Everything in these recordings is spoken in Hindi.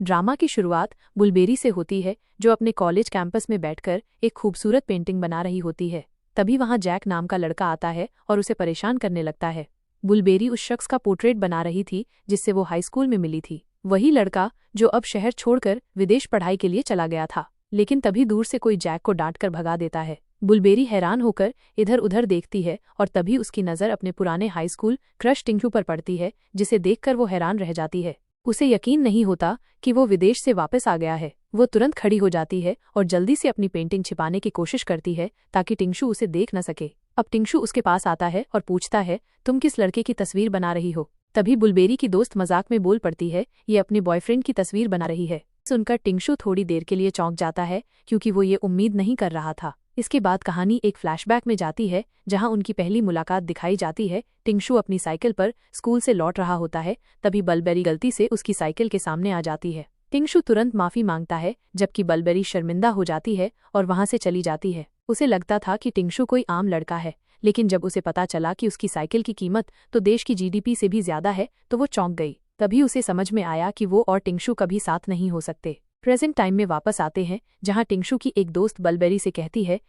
ड्रामा की शुरुआत बुलबेरी से होती है, जो अपने कॉलेज कैंपस में बैठकर एक खूबसूरत पेंटिंग बना रही होती है। तभी वहां जैक नाम का लड़का आता है और उसे परेशान करने लगता है। बुलबेरी उस शख्स का पोर्ट्रेट बना रही थी जिससे वो हाई स्कूल में मिली थी, वही लड़का जो अब शहर छोड़कर विदेश पढ़ाई के लिए चला गया था। लेकिन तभी दूर से कोई जैक को डांट कर भगा देता है। बुलबेरी हैरान होकर इधर उधर देखती है और तभी उसकी नज़र अपने पुराने हाई स्कूल क्रश टिंकू पर पड़ती है, जिसे देखकर वो हैरान रह जाती है। उसे यकीन नहीं होता कि वो विदेश से वापस आ गया है। वो तुरंत खड़ी हो जाती है और जल्दी से अपनी पेंटिंग छिपाने की कोशिश करती है ताकि टिंशु उसे देख न सके। अब टिंशु उसके पास आता है और पूछता है, तुम किस लड़के की तस्वीर बना रही हो? तभी बुलबेरी की दोस्त मजाक में बोल पड़ती है, ये अपने बॉयफ्रेंड की तस्वीर बना रही है। सुनकर टिंशु थोड़ी देर के लिए चौंक जाता है, क्योंकि वो ये उम्मीद नहीं कर रहा था। इसके बाद कहानी एक फ्लैशबैक में जाती है, जहां उनकी पहली मुलाकात दिखाई जाती है। टिंशु अपनी साइकिल पर स्कूल से लौट रहा होता है, तभी बुलबेरी गलती से उसकी साइकिल के सामने आ जाती है। टिंशु तुरंत माफी मांगता है, जबकि बुलबेरी शर्मिंदा हो जाती है और वहां से चली जाती है। उसे लगता था कि टिंशु कोई आम लड़का है, लेकिन जब उसे पता चला कि उसकी साइकिल की कीमत तो देश की जीडीपी से भी ज्यादा है, तो वो चौंक गई। तभी उसे समझ में आया कि वो और टिंशु कभी साथ नहीं हो सकते। प्रेजेंट टाइम में वापस आते हैं, जहां टिंशु की एक दोस्त बुलबेरी से कहती है,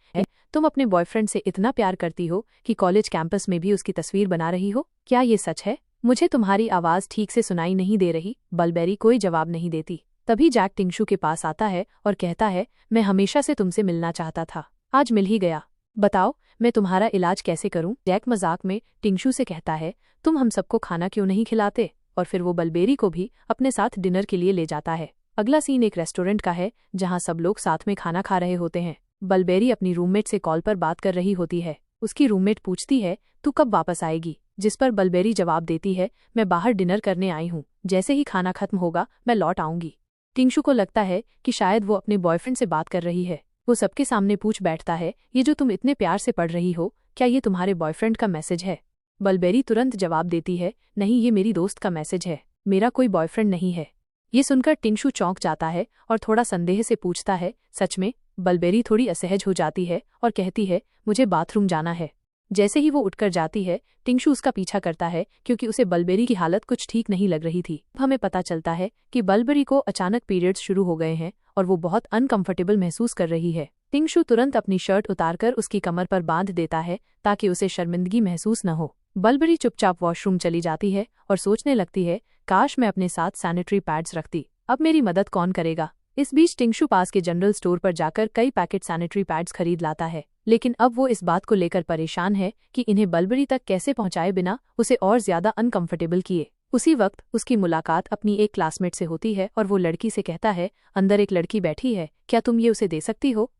तुम अपने बॉयफ्रेंड से इतना प्यार करती हो कि कॉलेज कैंपस में भी उसकी तस्वीर बना रही हो, क्या ये सच है? मुझे तुम्हारी आवाज ठीक से सुनाई नहीं दे रही। बुलबेरी कोई जवाब नहीं देती। तभी जैक टिंशु के पास आता है और कहता है, मैं हमेशा से तुमसे मिलना चाहता था, आज मिल ही गया। बताओ मैं तुम्हारा इलाज कैसे करूं? जैक मजाक में टिंशु से कहता है, तुम हम सबको खाना क्यों नहीं खिलाते? और फिर वो बुलबेरी को भी अपने साथ डिनर के लिए ले जाता है। अगला सीन एक रेस्टोरेंट का है, जहां सब लोग साथ में खाना खा रहे होते हैं। बुलबेरी अपनी रूममेट से कॉल पर बात कर रही होती है। उसकी रूममेट पूछती है, तू कब वापस आएगी? जिस पर बुलबेरी जवाब देती है, मैं बाहर डिनर करने आई हूँ, जैसे ही खाना खत्म होगा मैं लौट आऊंगी। टिंशु को लगता है कि शायद वो अपने बॉयफ्रेंड से बात कर रही है। वो सबके सामने पूछ बैठता है, ये जो तुम इतने प्यार से पढ़ रही हो, क्या ये तुम्हारे बॉयफ्रेंड का मैसेज है? बुलबेरी तुरंत जवाब देती है, नहीं, ये मेरी दोस्त का मैसेज है, मेरा कोई बॉयफ्रेंड नहीं है। ये सुनकर टिंशु चौंक जाता है और थोड़ा संदेह से पूछता है, सच में? बुलबेरी थोड़ी असहज हो जाती है और कहती है, मुझे बाथरूम जाना है। जैसे ही वो उठकर जाती है, टिंशु उसका पीछा करता है, क्योंकि उसे बुलबेरी की हालत कुछ ठीक नहीं लग रही थी। हमें पता चलता है कि बुलबेरी को अचानक पीरियड्स शुरू हो गए हैं और वो बहुत अनकंफर्टेबल महसूस कर रही है। टिंशु तुरंत अपनी शर्ट उतारकर उसकी कमर पर बांध देता है ताकि उसे शर्मिंदगी महसूस न हो। बुलबेरी चुपचाप वॉशरूम चली जाती है और सोचने लगती है, काश मैं अपने साथ सैनिटरी पैड्स रखती, अब मेरी मदद कौन करेगा? इस बीच टिंशु पास के जनरल स्टोर पर जाकर कई पैकेट सैनिटरी पैड्स खरीद लाता है, लेकिन अब वो इस बात को लेकर परेशान है कि इन्हें बुलबेरी तक कैसे पहुंचाए बिना उसे और ज्यादा अनकंफर्टेबल किए। उसी वक्त उसकी मुलाकात अपनी एक क्लासमेट से होती है और वो लड़की से कहता है, अंदर एक लड़की बैठी है, क्या तुम ये उसे दे सकती हो?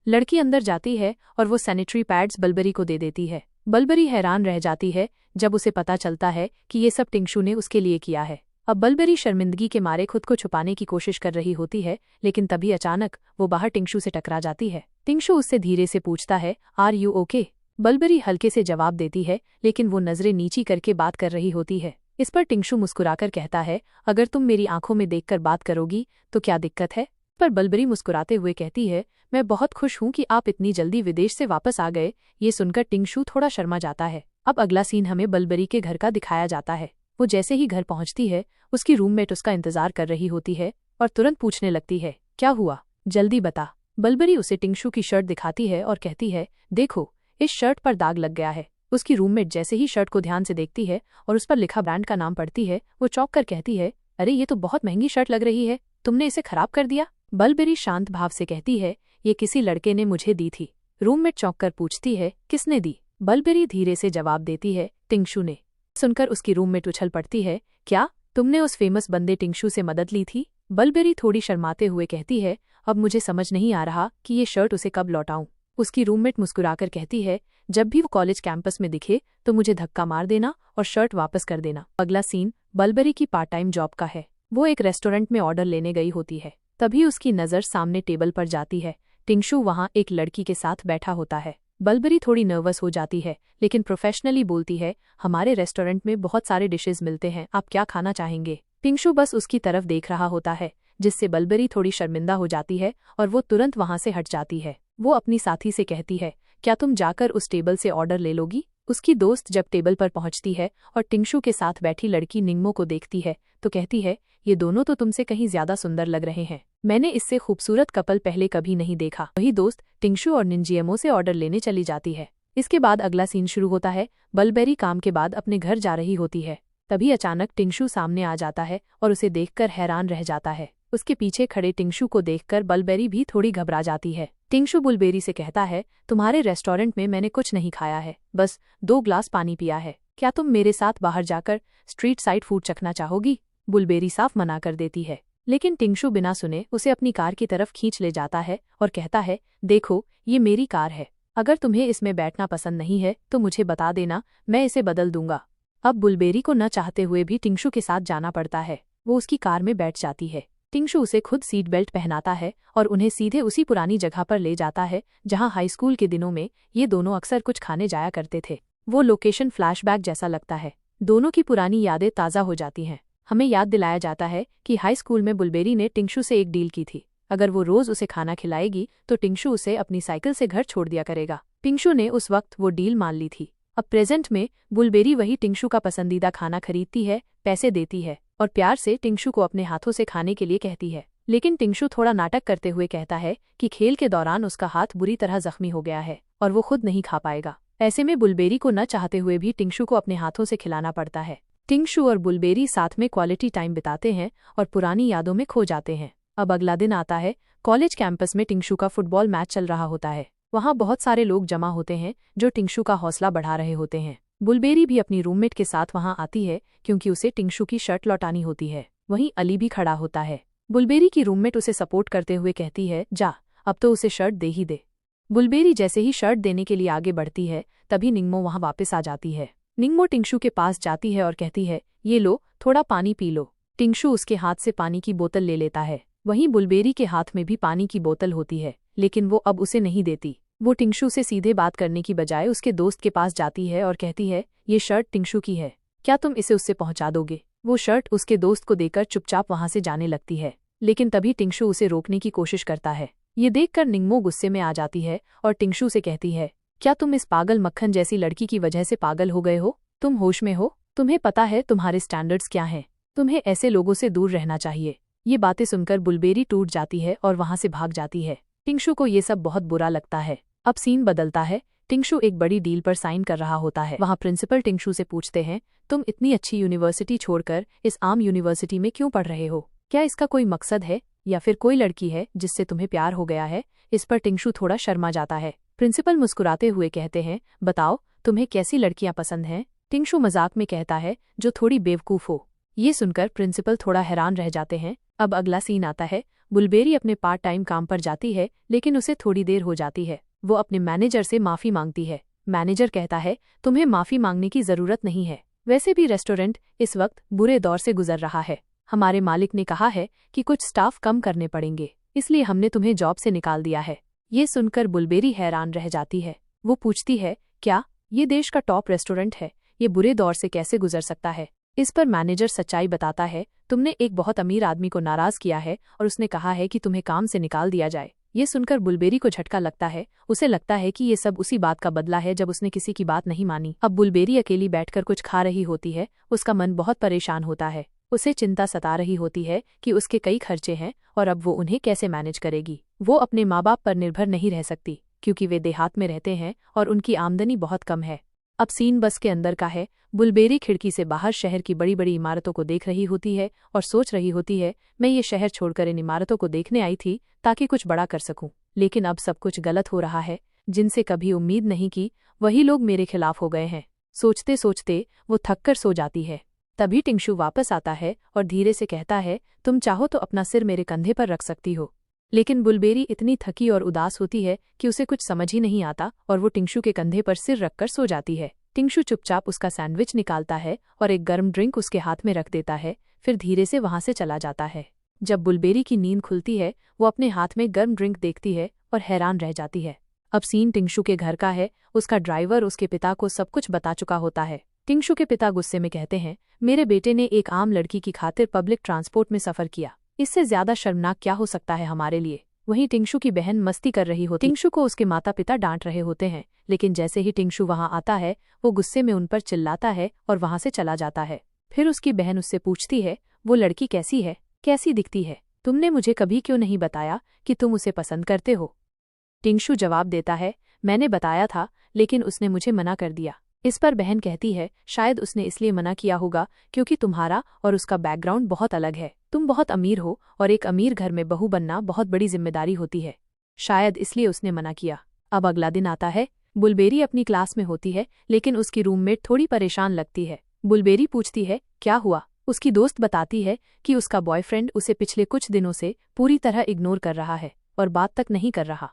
लड़की अंदर जाती है और वो सैनिटरी पैड्स बुलबेरी को दे देती है। बुलबेरी हैरान रह जाती है जब उसे पता चलता है कि ये सब टिंशु ने उसके लिए किया है। अब बुलबेरी शर्मिंदगी के मारे खुद को छुपाने की कोशिश कर रही होती है, लेकिन तभी अचानक वो बाहर टिंशु से टकरा जाती है। टिंशु उससे धीरे से पूछता है, आर यू ओके? बुलबेरी हल्के से जवाब देती है, लेकिन वो नजरें नीची करके बात कर रही होती है। इस पर टिंशु मुस्कुराकर कहता है, अगर तुम मेरी आंखों में देखकर बात करोगी तो क्या दिक्कत है? पर बुलबेरी मुस्कुराते हुए कहती है, मैं बहुत खुश हूँ कि आप इतनी जल्दी विदेश से वापस आ गए। ये सुनकर टिंशु थोड़ा शर्मा जाता है। अब अगला सीन हमें बुलबेरी के घर का दिखाया जाता है। वो जैसे ही घर पहुंचती है, उसकी रूममेट उसका इंतजार कर रही होती है और तुरंत पूछने लगती है, क्या हुआ, जल्दी बता। बुलबेरी उसे टिंशु की शर्ट दिखाती है और कहती है, देखो, इस शर्ट पर दाग लग गया है। उसकी रूममेट जैसे ही शर्ट को ध्यान से देखती है और उस पर लिखा ब्रांड का नाम पढ़ती है, वो चौंक कर कहती है, अरे ये तो बहुत महंगी शर्ट लग रही है, तुमने इसे खराब कर दिया? बुलबेरी शांत भाव से कहती है, ये किसी लड़के ने मुझे दी थी। रूममेट चौंक कर पूछती है, किसने दी? बुलबेरी धीरे से जवाब देती है, टिंशु ने। सुनकर उसकी रूममेट उछल पड़ती है, क्या तुमने उस फेमस बंदे टिंशु से मदद ली थी? बुलबेरी थोड़ी शर्माते हुए कहती है, अब मुझे समझ नहीं आ रहा कि ये शर्ट उसे कब लौटाऊं। उसकी रूममेट मुस्कुराकर कहती है, जब भी वो कॉलेज कैंपस में दिखे तो मुझे धक्का मार देना और शर्ट वापस कर देना। अगला सीन बुलबेरी की पार्ट टाइम जॉब का है। वो एक रेस्टोरेंट में ऑर्डर लेने गई होती है, तभी उसकी नज़र सामने टेबल पर जाती है। टिंशु वहां एक लड़की के साथ बैठा होता है। बुलबेरी थोड़ी नर्वस हो जाती है, लेकिन प्रोफेशनली बोलती है, हमारे रेस्टोरेंट में बहुत सारे डिशेज मिलते हैं, आप क्या खाना चाहेंगे? टिंशु बस उसकी तरफ देख रहा होता है, जिससे बुलबेरी थोड़ी शर्मिंदा हो जाती है और वो तुरंत वहां से हट जाती है। वो अपनी साथी से कहती है, क्या तुम जाकर उस टेबल से ऑर्डर ले लोगी? उसकी दोस्त जब टेबल पर पहुंचती है और टिंगशू के साथ बैठी लड़की निंगमो को देखती है तो कहती है, ये दोनों तो तुमसे कहीं ज्यादा सुंदर लग रहे हैं। मैंने इससे खूबसूरत कपल पहले कभी नहीं देखा। वही दोस्त टिंगशू और निंजियमो से ऑर्डर लेने चली जाती है। इसके बाद अगला सीन शुरू होता है। बुलबेरी काम के बाद अपने घर जा रही होती है। तभी अचानक टिंगशू सामने आ जाता है और उसे देखकर हैरान रह जाता है। उसके पीछे खड़े टिंगशू को देखकर बुलबेरी भी थोड़ी घबरा जाती है। टिंगशू बुलबेरी से कहता है, तुम्हारे रेस्टोरेंट में मैंने कुछ नहीं खाया है, बस 2 ग्लास पानी पिया है। क्या तुम मेरे साथ बाहर जाकर स्ट्रीट साइड फूड चखना चाहोगी? बुलबेरी साफ मना कर देती है, लेकिन टिंगशू बिना सुने उसे अपनी कार की तरफ खींच ले जाता है और कहता है, देखो ये मेरी कार है, अगर तुम्हें इसमें बैठना पसंद नहीं है तो मुझे बता देना, मैं इसे बदल दूंगा। अब बुलबेरी को न चाहते हुए भी टिंगशू के साथ जाना पड़ता है। वो उसकी कार में बैठ जाती है। टिंगशू उसे खुद सीट बेल्ट पहनाता है और उन्हें सीधे उसी पुरानी जगह पर ले जाता है जहां हाई स्कूल के दिनों में ये दोनों अक्सर कुछ खाने जाया करते थे। वो लोकेशन फ्लैशबैक जैसा लगता है। दोनों की पुरानी यादें ताज़ा हो जाती हैं। हमें याद दिलाया जाता है कि हाई स्कूल में बुलबेरी ने टिंगशू से एक डील की थी। अगर वो रोज उसे खाना खिलाएगी तो टिंगशू उसे अपनी साइकिल से घर छोड़ दिया करेगा। टिंगशू ने उस वक्त वो डील मान ली थी। अब प्रेजेंट में बुलबेरी वही टिंगशू का पसंदीदा खाना खरीदती है, पैसे देती है और प्यार से टिंगशू को अपने हाथों से खाने के लिए कहती है। लेकिन टिंगशू थोड़ा नाटक करते हुए कहता है कि खेल के दौरान उसका हाथ बुरी तरह जख्मी हो गया है और वो खुद नहीं खा पाएगा। ऐसे में बुलबेरी को न चाहते हुए भी टिंगशू को अपने हाथों से खिलाना पड़ता है। टिंगशू और बुलबेरी साथ में क्वालिटी टाइम बिताते हैं और पुरानी यादों में खो जाते हैं। अब अगला दिन आता है। कॉलेज कैंपस में टिंगशू का फुटबॉल मैच चल रहा होता है। वहाँ बहुत सारे लोग जमा होते हैं जो टिंगशू का हौसला बढ़ा रहे होते हैं। बुलबेरी भी अपनी रूममेट के साथ वहाँ आती है क्योंकि उसे टिंगशू की शर्ट लौटानी होती है। वहीं अली भी खड़ा होता है। बुलबेरी की रूममेट उसे सपोर्ट करते हुए कहती है, जा अब तो उसे शर्ट दे ही दे। बुलबेरी जैसे ही शर्ट देने के लिए आगे बढ़ती है तभी निंगमो वहाँ वापस आ जाती है। निंगमो टिंगशू के पास जाती है और कहती है, ये लो थोड़ा पानी पी लो। टिंगशू उसके हाथ से पानी की बोतल ले लेता है। वहीं बुलबेरी के हाथ में भी पानी की बोतल होती है, लेकिन वो अब उसे नहीं देती। वो टिंगशू से सीधे बात करने की बजाय उसके दोस्त के पास जाती है और कहती है, ये शर्ट टिंगशू की है, क्या तुम इसे उससे पहुंचा दोगे? वो शर्ट उसके दोस्त को देकर चुपचाप वहां से जाने लगती है, लेकिन तभी टिंगशू उसे रोकने की कोशिश करता है। ये देखकर निंगमो गुस्से में आ जाती है और टिंगशू से कहती है, क्या तुम इस पागल मक्खन जैसी लड़की की वजह से पागल हो गए हो? तुम होश में हो? तुम्हें पता है तुम्हारे स्टैंडर्ड्स क्या हैं? तुम्हें ऐसे लोगों से दूर रहना चाहिए। ये बातें सुनकर बुलबेरी टूट जाती है और वहां से भाग जाती है। टिंगशू को ये सब बहुत बुरा लगता है। अब सीन बदलता है। टिंगशू एक बड़ी डील पर साइन कर रहा होता है। वहाँ प्रिंसिपल टिंगशू से पूछते हैं, तुम इतनी अच्छी यूनिवर्सिटी छोड़कर इस आम यूनिवर्सिटी में क्यों पढ़ रहे हो? क्या इसका कोई मकसद है या फिर कोई लड़की है जिससे तुम्हें प्यार हो गया है? इस पर टिंगशू थोड़ा शर्मा जाता है। प्रिंसिपल मुस्कुराते हुए कहते हैं, बताओ तुम्हें कैसी लड़कियां पसंद हैं? टिंगशू मजाक में कहता है, जो थोड़ी बेवकूफ हो। ये सुनकर प्रिंसिपल थोड़ा हैरान रह जाते हैं। अब अगला सीन आता है। बुलबेरी अपने पार्ट टाइम काम पर जाती है, लेकिन उसे थोड़ी देर हो जाती है। वो अपने मैनेजर से माफी मांगती है। मैनेजर कहता है, तुम्हें माफी मांगने की जरूरत नहीं है, वैसे भी रेस्टोरेंट इस वक्त बुरे दौर से गुजर रहा है। हमारे मालिक ने कहा है कि कुछ स्टाफ कम करने पड़ेंगे, इसलिए हमने तुम्हें जॉब से निकाल दिया है। ये सुनकर बुलबेरी हैरान रह जाती है। वो पूछती है, क्या ये देश का टॉप रेस्टोरेंट है, ये बुरे दौर से कैसे गुजर सकता है? इस पर मैनेजर सच्चाई बताता है, तुमने एक बहुत अमीर आदमी को नाराज किया है और उसने कहा है कि तुम्हें काम से निकाल दिया जाए। ये सुनकर बुलबेरी को झटका लगता है। उसे लगता है कि ये सब उसी बात का बदला है जब उसने किसी की बात नहीं मानी। अब बुलबेरी अकेली बैठकर कुछ खा रही होती है। उसका मन बहुत परेशान होता है। उसे चिंता सता रही होती है कि उसके कई खर्चे हैं और अब वो उन्हें कैसे मैनेज करेगी। वो अपने माँ बाप पर निर्भर नहीं रह सकती क्योंकि वे देहात में रहते हैं और उनकी आमदनी बहुत कम है। अब सीन बस के अंदर का है। बुलबेरी खिड़की से बाहर शहर की बड़ी बड़ी इमारतों को देख रही होती है और सोच रही होती है, मैं ये शहर छोड़कर इन इमारतों को देखने आई थी ताकि कुछ बड़ा कर सकूं, लेकिन अब सब कुछ गलत हो रहा है। जिनसे कभी उम्मीद नहीं की वही लोग मेरे खिलाफ हो गए हैं। सोचते सोचते वो थककर सो जाती है। तभी टिंगशू वापस आता है और धीरे से कहता है, तुम चाहो तो अपना सिर मेरे कंधे पर रख सकती हो। लेकिन बुलबेरी इतनी थकी और उदास होती है कि उसे कुछ समझ ही नहीं आता और वो टिंगशू के कंधे पर सिर रखकर सो जाती है। टिंगशू चुपचाप उसका सैंडविच निकालता है और एक गर्म ड्रिंक उसके हाथ में रख देता है, फिर धीरे से वहां से चला जाता है। जब बुलबेरी की नींद खुलती है वो अपने हाथ में गर्म ड्रिंक देखती है और हैरान रह जाती है। अब सीन टिंगशू के घर का है। उसका ड्राइवर उसके पिता को सब कुछ बता चुका होता है। टिंगशू के पिता गुस्से में कहते हैं, मेरे बेटे ने एक आम लड़की की खातिर पब्लिक ट्रांसपोर्ट में सफर किया, इससे ज्यादा शर्मनाक क्या हो सकता है हमारे लिए। वहीं टिंगशु की बहन मस्ती कर रही होती। टिंगशु को उसके माता पिता डांट रहे होते हैं, लेकिन जैसे ही टिंगशु वहां आता है वो गुस्से में उन पर चिल्लाता है और वहां से चला जाता है। फिर उसकी बहन उससे पूछती है, वो लड़की कैसी है, कैसी दिखती है, तुमने मुझे कभी क्यों नहीं बताया कि तुम उसे पसंद करते हो। टिंगशु जवाब देता है, मैंने बताया था लेकिन उसने मुझे मना कर दिया। इस पर बहन कहती है, शायद उसने इसलिए मना किया होगा क्योंकि तुम्हारा और उसका बैकग्राउंड बहुत अलग है। तुम बहुत अमीर हो और एक अमीर घर में बहू बनना बहुत बड़ी जिम्मेदारी होती है, शायद इसलिए उसने मना किया। अब अगला दिन आता है। बुलबेरी अपनी क्लास में होती है लेकिन उसकी रूममेट थोड़ी परेशान लगती है। बुलबेरी पूछती है, क्या हुआ। उसकी दोस्त बताती है कि उसका बॉयफ्रेंड उसे पिछले कुछ दिनों से पूरी तरह इग्नोर कर रहा है और बात तक नहीं कर रहा।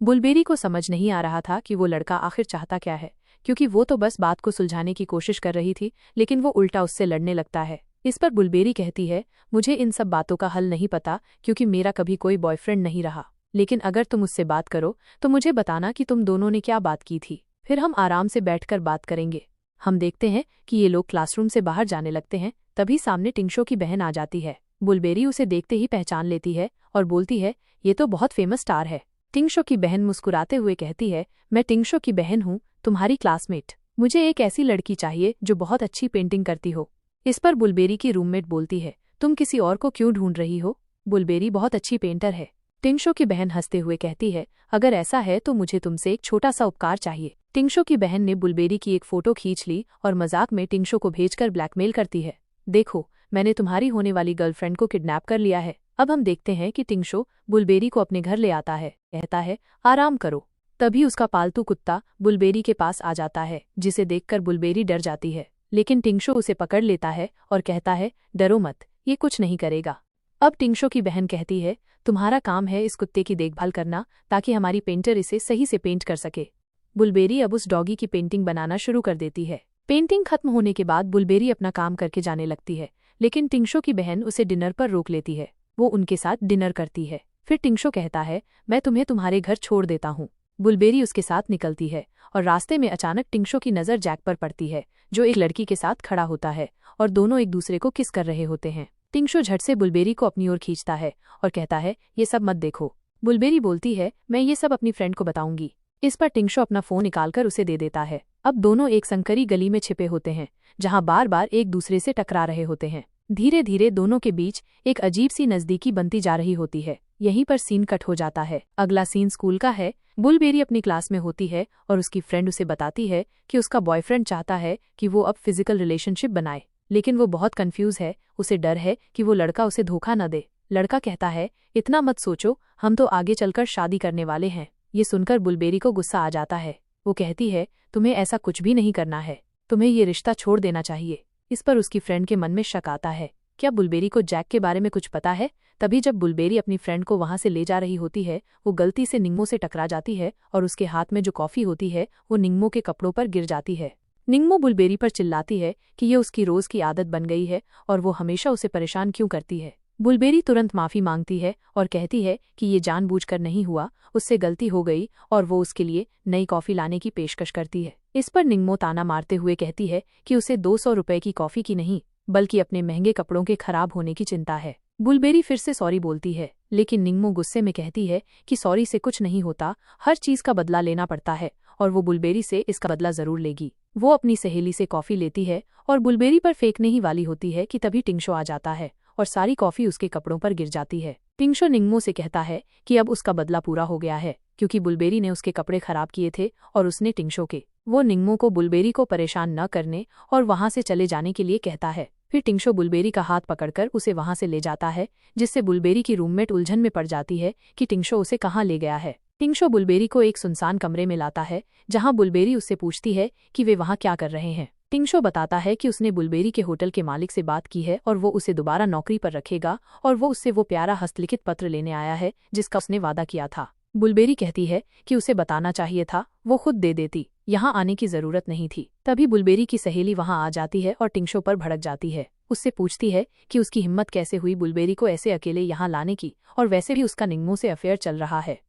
बुलबेरी को समझ नहीं आ रहा था कि वो लड़का आखिर चाहता क्या है, क्योंकि वो तो बस बात को सुलझाने की कोशिश कर रही थी, लेकिन वो उल्टा उससे लड़ने लगता है। इस पर बुलबेरी कहती है, मुझे इन सब बातों का हल नहीं पता क्योंकि मेरा कभी कोई बॉयफ्रेंड नहीं रहा, लेकिन अगर तुम उससे बात करो तो मुझे बताना कि तुम दोनों ने क्या बात की थी, फिर हम आराम से बैठकर बात करेंगे। हम देखते हैं कि ये लोग क्लासरूम से बाहर जाने लगते हैं। तभी सामने टिंगशु की बहन आ जाती है। बुलबेरी उसे देखते ही पहचान लेती है और बोलती है, ये तो बहुत फेमस स्टार है। टिंगशु की बहन मुस्कुराते हुए कहती है, मैं टिंगशु की बहन हूँ, तुम्हारी क्लासमेट। मुझे एक ऐसी लड़की चाहिए जो बहुत अच्छी पेंटिंग करती हो। इस पर बुलबेरी की रूममेट बोलती है, तुम किसी और को क्यों ढूंढ रही हो, बुलबेरी बहुत अच्छी पेंटर है। टिंगशु की बहन हंसते हुए कहती है, अगर ऐसा है तो मुझे तुमसे एक छोटा सा उपकार चाहिए। टिंगशु की बहन ने बुलबेरी की एक फोटो खींच ली और मजाक में टिंगशु को भेजकर ब्लैकमेल करती है, देखो मैंने तुम्हारी होने वाली गर्लफ्रेंड को किडनैप कर लिया है। अब हम देखते हैं कि टिंगशु बुलबेरी को अपने घर ले आता है, कहता है, आराम करो। तभी उसका पालतू कुत्ता बुलबेरी के पास आ जाता है, जिसे देखकर बुलबेरी डर जाती है, लेकिन टिंगशु उसे पकड़ लेता है और कहता है, डरो मत, ये कुछ नहीं करेगा। अब टिंगशु की बहन कहती है, तुम्हारा काम है इस कुत्ते की देखभाल करना ताकि हमारी पेंटर इसे सही से पेंट कर सके। बुलबेरी अब उस डॉगी की पेंटिंग बनाना शुरू कर देती है। पेंटिंग खत्म होने के बाद बुलबेरी अपना काम करके जाने लगती है, लेकिन टिंगशु की बहन उसे डिनर पर रोक लेती है। वो उनके साथ डिनर करती है। फिर टिंगशु कहता है, मैं तुम्हें तुम्हारे घर छोड़ देता हूँ। बुलबेरी उसके साथ निकलती है और रास्ते में अचानक टिंगशु की नज़र जैक पर पड़ती है, जो एक लड़की के साथ खड़ा होता है और दोनों एक दूसरे को किस कर रहे होते हैं। टिंगशु झट से बुलबेरी को अपनी ओर खींचता है और कहता है, ये सब मत देखो। बुलबेरी बोलती है, मैं ये सब अपनी फ्रेंड को बताऊंगी। इस पर टिंगशु अपना फोन निकालकर उसे दे देता है। अब दोनों एक संकरी गली में छिपे होते हैं, जहां बार बार एक दूसरे से टकरा रहे होते हैं। धीरे धीरे दोनों के बीच एक अजीब सी नजदीकी बनती जा रही होती है। यहीं पर सीन कट हो जाता है। अगला सीन स्कूल का है। बुलबेरी अपनी क्लास में होती है और उसकी फ्रेंड उसे बताती है कि उसका बॉयफ्रेंड चाहता है कि वो अब फिजिकल रिलेशनशिप बनाए, लेकिन वो बहुत कंफ्यूज है। उसे डर है कि वो लड़का उसे धोखा न दे। लड़का कहता है, इतना मत सोचो, हम तो आगे चलकर शादी करने वाले हैं। ये सुनकर बुलबेरी को गुस्सा आ जाता है। वो कहती है, तुम्हें ऐसा कुछ भी नहीं करना है, तुम्हें ये रिश्ता छोड़ देना चाहिए। इस पर उसकी फ्रेंड के मन में शक आता है, क्या बुलबेरी को जैक के बारे में कुछ पता है। तभी जब बुलबेरी अपनी फ्रेंड को वहां से ले जा रही होती है, वो गलती से निंगमो से टकरा जाती है और उसके हाथ में जो कॉफी होती है वो निंगमो के कपड़ों पर गिर जाती है। निंगमो बुलबेरी पर चिल्लाती है कि ये उसकी रोज की आदत बन गई है और वो हमेशा उसे परेशान क्यों करती है। बुलबेरी तुरंत माफी मांगती है और कहती है कि ये जानबूझकर नहीं हुआ, उससे गलती हो गई, और वो उसके लिए नई कॉफी लाने की पेशकश करती है। इस पर निंगमो ताना मारते हुए कहती है कि उसे 200 रुपए की कॉफी की नहीं बल्कि अपने महंगे कपड़ों के खराब होने की चिंता है। बुलबेरी फिर से सॉरी बोलती है, लेकिन निंगमो गुस्से में कहती है कि सॉरी से कुछ नहीं होता, हर चीज का बदला लेना पड़ता है, और वो बुलबेरी से इसका बदला जरूर लेगी। वो अपनी सहेली से कॉफी लेती है और बुलबेरी पर फेंकने ही वाली होती है कि तभी टिंगशु आ जाता है और सारी कॉफी उसके कपड़ों पर गिर जाती है। टिंगशु निंगमो से कहता है कि अब उसका बदला पूरा हो गया है, क्योंकि बुलबेरी ने उसके कपड़े खराब किए थे और उसने टिंगशु के। वो निंगमो को बुलबेरी को परेशान न करने और वहां से चले जाने के लिए कहता है। फिर टिंगशु बुलबेरी का हाथ पकड़कर उसे वहां से ले जाता है, जिससे बुलबेरी की रूममेट उलझन में पड़ जाती है कि टिंगशु उसे कहाँ ले गया है। टिंगशु बुलबेरी को एक सुनसान कमरे में लाता है, जहां बुलबेरी उससे पूछती है कि वे वहां क्या कर रहे हैं। टिंगशु बताता है कि उसने बुलबेरी के होटल के मालिक से बात की है और वो उसे दोबारा नौकरी पर रखेगा, और वो उससे वो प्यारा हस्तलिखित पत्र लेने आया है जिसका उसने वादा किया था। बुलबेरी कहती है कि उसे बताना चाहिए था, वो खुद दे देती, यहाँ आने की जरूरत नहीं थी। तभी बुलबेरी की सहेली वहां आ जाती है और टिंगशु पर भड़क जाती है। उससे पूछती है कि उसकी हिम्मत कैसे हुई बुलबेरी को ऐसे अकेले यहाँ लाने की, और वैसे भी उसका निंगमो से अफेयर चल रहा है।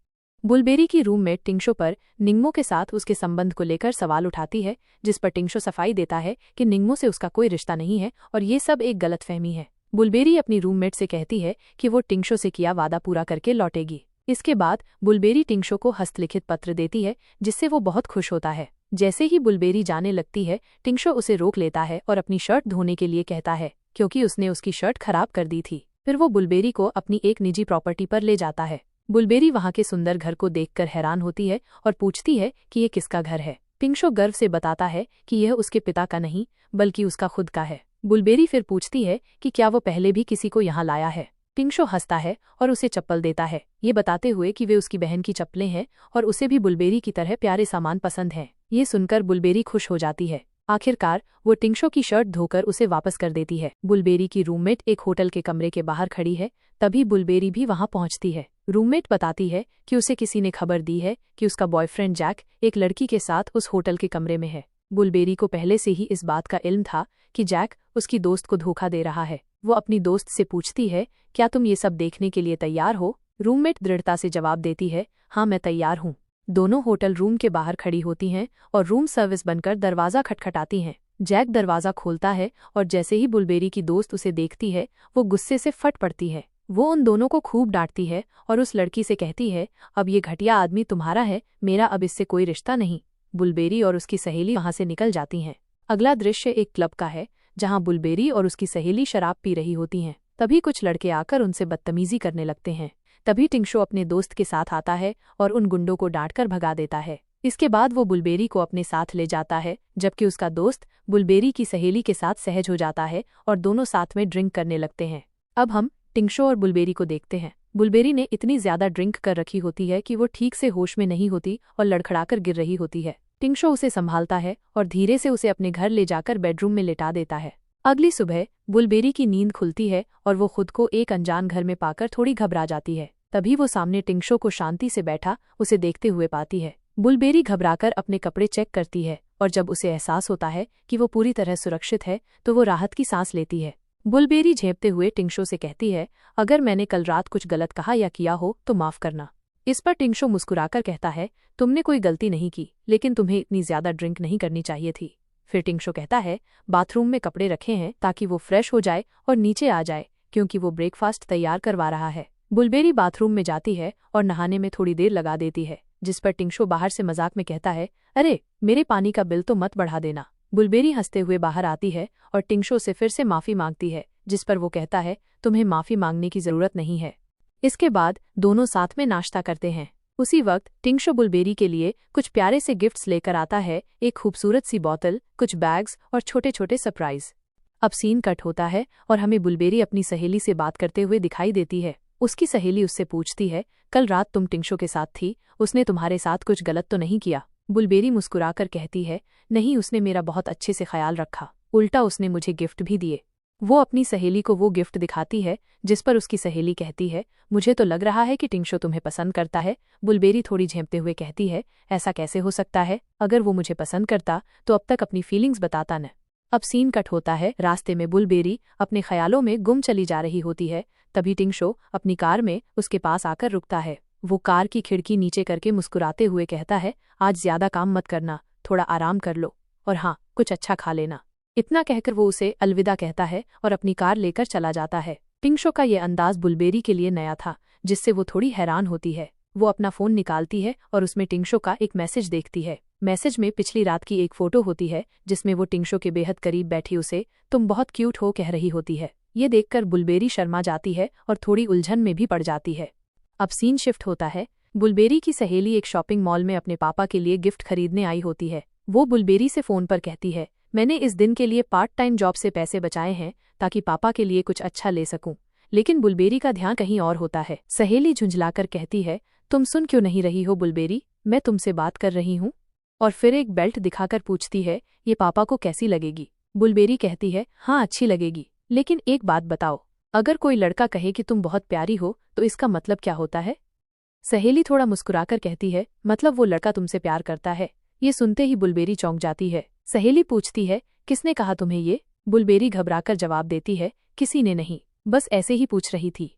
बुलबेरी की रूममेट टिंगशु पर निंगमो के साथ उसके संबंध को लेकर सवाल उठाती है, जिस पर टिंगशु सफाई देता है कि निंगमो से उसका कोई रिश्ता नहीं है और ये सब एक गलतफहमी है। बुलबेरी अपनी रूममेट से कहती है कि वो टिंगशु से किया वादा पूरा करके लौटेगी। इसके बाद बुलबेरी टिंगशो को हस्तलिखित पत्र देती है, जिससे वो बहुत खुश होता है। जैसे ही बुलबेरी जाने लगती है, टिंगशो उसे रोक लेता है और अपनी शर्ट धोने के लिए कहता है, क्योंकि उसने उसकी शर्ट खराब कर दी थी। फिर वो बुलबेरी को अपनी एक निजी प्रॉपर्टी पर ले जाता है। बुलबेरी वहाँ के सुंदर घर को देखकर हैरान होती है और पूछती है कि ये किसका घर है। टिंगशो गर्व से बताता है कि यह उसके पिता का नहीं, बल्कि उसका खुद का है। बुलबेरी फिर पूछती है कि क्या वो पहले भी किसी को यहाँ लाया है। टिंगशो हंसता है और उसे चप्पल देता है, ये बताते हुए कि वे उसकी बहन की चप्पलें हैं और उसे भी बुलबेरी की तरह प्यारे सामान पसंद हैं। ये सुनकर बुलबेरी खुश हो जाती है। आखिरकार वो टिंगशो की शर्ट धोकर उसे वापस कर देती है। बुलबेरी की रूममेट एक होटल के कमरे के बाहर खड़ी है, तभी बुलबेरी भी वहां पहुंचती है। रूममेट बताती है कि उसे किसी ने खबर दी है कि उसका बॉयफ्रेंड जैक एक लड़की के साथ उस होटल के कमरे में है। बुलबेरी को पहले से ही इस बात का इल्म था कि जैक उसकी दोस्त को धोखा दे रहा है। वो अपनी दोस्त से पूछती है, क्या तुम ये सब देखने के लिए तैयार हो? रूममेट दृढ़ता से जवाब देती है, हाँ मैं तैयार हूँ। दोनों होटल रूम के बाहर खड़ी होती हैं और रूम सर्विस बनकर दरवाज़ा खटखटाती हैं। जैक दरवाज़ा खोलता है और जैसे ही बुलबेरी की दोस्त उसे देखती है, वो गुस्से से फट पड़ती है। वो उन दोनों को खूब डांटती है और उस लड़की से कहती है, अब ये घटिया आदमी तुम्हारा है, मेरा अब इससे कोई रिश्ता नहीं। बुलबेरी और उसकी सहेली वहां से निकल जाती हैं। अगला दृश्य एक क्लब का है, जहां बुलबेरी और उसकी सहेली शराब पी रही होती हैं। तभी कुछ लड़के आकर उनसे बदतमीजी करने लगते हैं। तभी टिंगशो अपने दोस्त के साथ आता है और उन गुंडों को डांटकर भगा देता है। इसके बाद वो बुलबेरी को अपने साथ ले जाता है, जबकि उसका दोस्त बुलबेरी की सहेली के साथ सहज हो जाता है और दोनों साथ में ड्रिंक करने लगते हैं। अब हम टिंगशो और बुलबेरी को देखते हैं। बुलबेरी ने इतनी ज्यादा ड्रिंक कर रखी होती है कि वो ठीक से होश में नहीं होती और लड़खड़ाकर गिर रही होती है। टिंगशो उसे संभालता है और धीरे से उसे अपने घर ले जाकर बेडरूम में लेटा देता है। अगली सुबह बुलबेरी की नींद खुलती है और वो खुद को एक अनजान घर में पाकर थोड़ी घबरा जाती है। तभी वो सामने टिंगशो को शांति से बैठा उसे देखते हुए पाती है। बुलबेरी घबराकर अपने कपड़े चेक करती है और जब उसे एहसास होता है कि वो पूरी तरह सुरक्षित है, तो वो राहत की सांस लेती है। बुलबेरी झेंपते हुए टिंगशो से कहती है, अगर मैंने कल रात कुछ गलत कहा या किया हो तो माफ करना। इस पर टिंगशो मुस्कुराकर कहता है, तुमने कोई गलती नहीं की, लेकिन तुम्हें इतनी ज्यादा ड्रिंक नहीं करनी चाहिए थी। फिर टिंगशो कहता है, बाथरूम में कपड़े रखे हैं ताकि वो फ्रेश हो जाए और नीचे आ जाए, क्योंकि वो ब्रेकफास्ट तैयार करवा रहा है। बुलबेरी बाथरूम में जाती है और नहाने में थोड़ी देर लगा देती है, जिस पर टिंगशो बाहर से मजाक में कहता है, अरे मेरे पानी का बिल तो मत बढ़ा देना। बुलबेरी हंसते हुए बाहर आती है और टिंगशो से फिर से माफी मांगती है, जिस पर वो कहता है, तुम्हें माफी मांगने की जरूरत नहीं है। इसके बाद दोनों साथ में नाश्ता करते हैं। उसी वक्त टिंगशो बुलबेरी के लिए कुछ प्यारे से गिफ्ट्स लेकर आता है, एक खूबसूरत सी बोतल, कुछ बैग्स और छोटे छोटे सरप्राइज। अब सीन कट होता है और हमें बुलबेरी अपनी सहेली से बात करते हुए दिखाई देती है। उसकी सहेली उससे पूछती है, कल रात तुम टिंगशो के साथ थी, उसने तुम्हारे साथ कुछ गलत तो नहीं किया? बुलबेरी मुस्कुराकर कहती है, नहीं, उसने मेरा बहुत अच्छे से ख्याल रखा, उल्टा उसने मुझे गिफ्ट भी दिए। वो अपनी सहेली को वो गिफ्ट दिखाती है, जिस पर उसकी सहेली कहती है, मुझे तो लग रहा है कि टिंगशो तुम्हें पसंद करता है। बुलबेरी थोड़ी झेंपते हुए कहती है, ऐसा कैसे हो सकता है? अगर वो मुझे पसंद करता तो अब तक अपनी फीलिंग्स बताता न। अब सीन कट होता है, रास्ते में बुलबेरी अपने ख्यालों में गुम चली जा रही होती है। तभी टिंगशो अपनी कार में उसके पास आकर रुकता है। वो कार की खिड़की नीचे करके मुस्कुराते हुए कहता है, आज ज्यादा काम मत करना, थोड़ा आराम कर लो, और हाँ, कुछ अच्छा खा लेना। इतना कहकर वो उसे अलविदा कहता है और अपनी कार लेकर चला जाता है। टिंगशो का ये अंदाज बुलबेरी के लिए नया था, जिससे वो थोड़ी हैरान होती है। वो अपना फोन निकालती है और उसमें टिंगशो का एक मैसेज देखती है। मैसेज में पिछली रात की एक फोटो होती है, जिसमें वो टिंगशो के बेहद करीब बैठी उसे तुम बहुत क्यूट हो कह रही होती है। ये देखकर बुलबेरी शर्मा जाती है और थोड़ी उलझन में भी पड़ जाती है। अब सीन शिफ्ट होता है। बुलबेरी की सहेली एक शॉपिंग मॉल में अपने पापा के लिए गिफ्ट खरीदने आई होती है। वो बुलबेरी से फोन पर कहती है, मैंने इस दिन के लिए पार्ट टाइम जॉब से पैसे बचाए हैं ताकि पापा के लिए कुछ अच्छा ले सकूं। लेकिन बुलबेरी का ध्यान कहीं और होता है। सहेली झुंझलाकर कहती है, तुम सुन क्यों नहीं रही हो बुलबेरी, मैं तुमसे बात कर रही हूँ। और फिर एक बेल्ट दिखाकर पूछती है, ये पापा को कैसी लगेगी? बुलबेरी कहती है, हाँ अच्छी लगेगी, लेकिन एक बात बताओ, अगर कोई लड़का कहे कि तुम बहुत प्यारी हो तो इसका मतलब क्या होता है? सहेली थोड़ा मुस्कुराकर कहती है, मतलब वो लड़का तुमसे प्यार करता है। ये सुनते ही बुलबेरी चौंक जाती है। सहेली पूछती है, किसने कहा तुम्हें ये? बुलबेरी घबराकर जवाब देती है, किसी ने नहीं, बस ऐसे ही पूछ रही थी।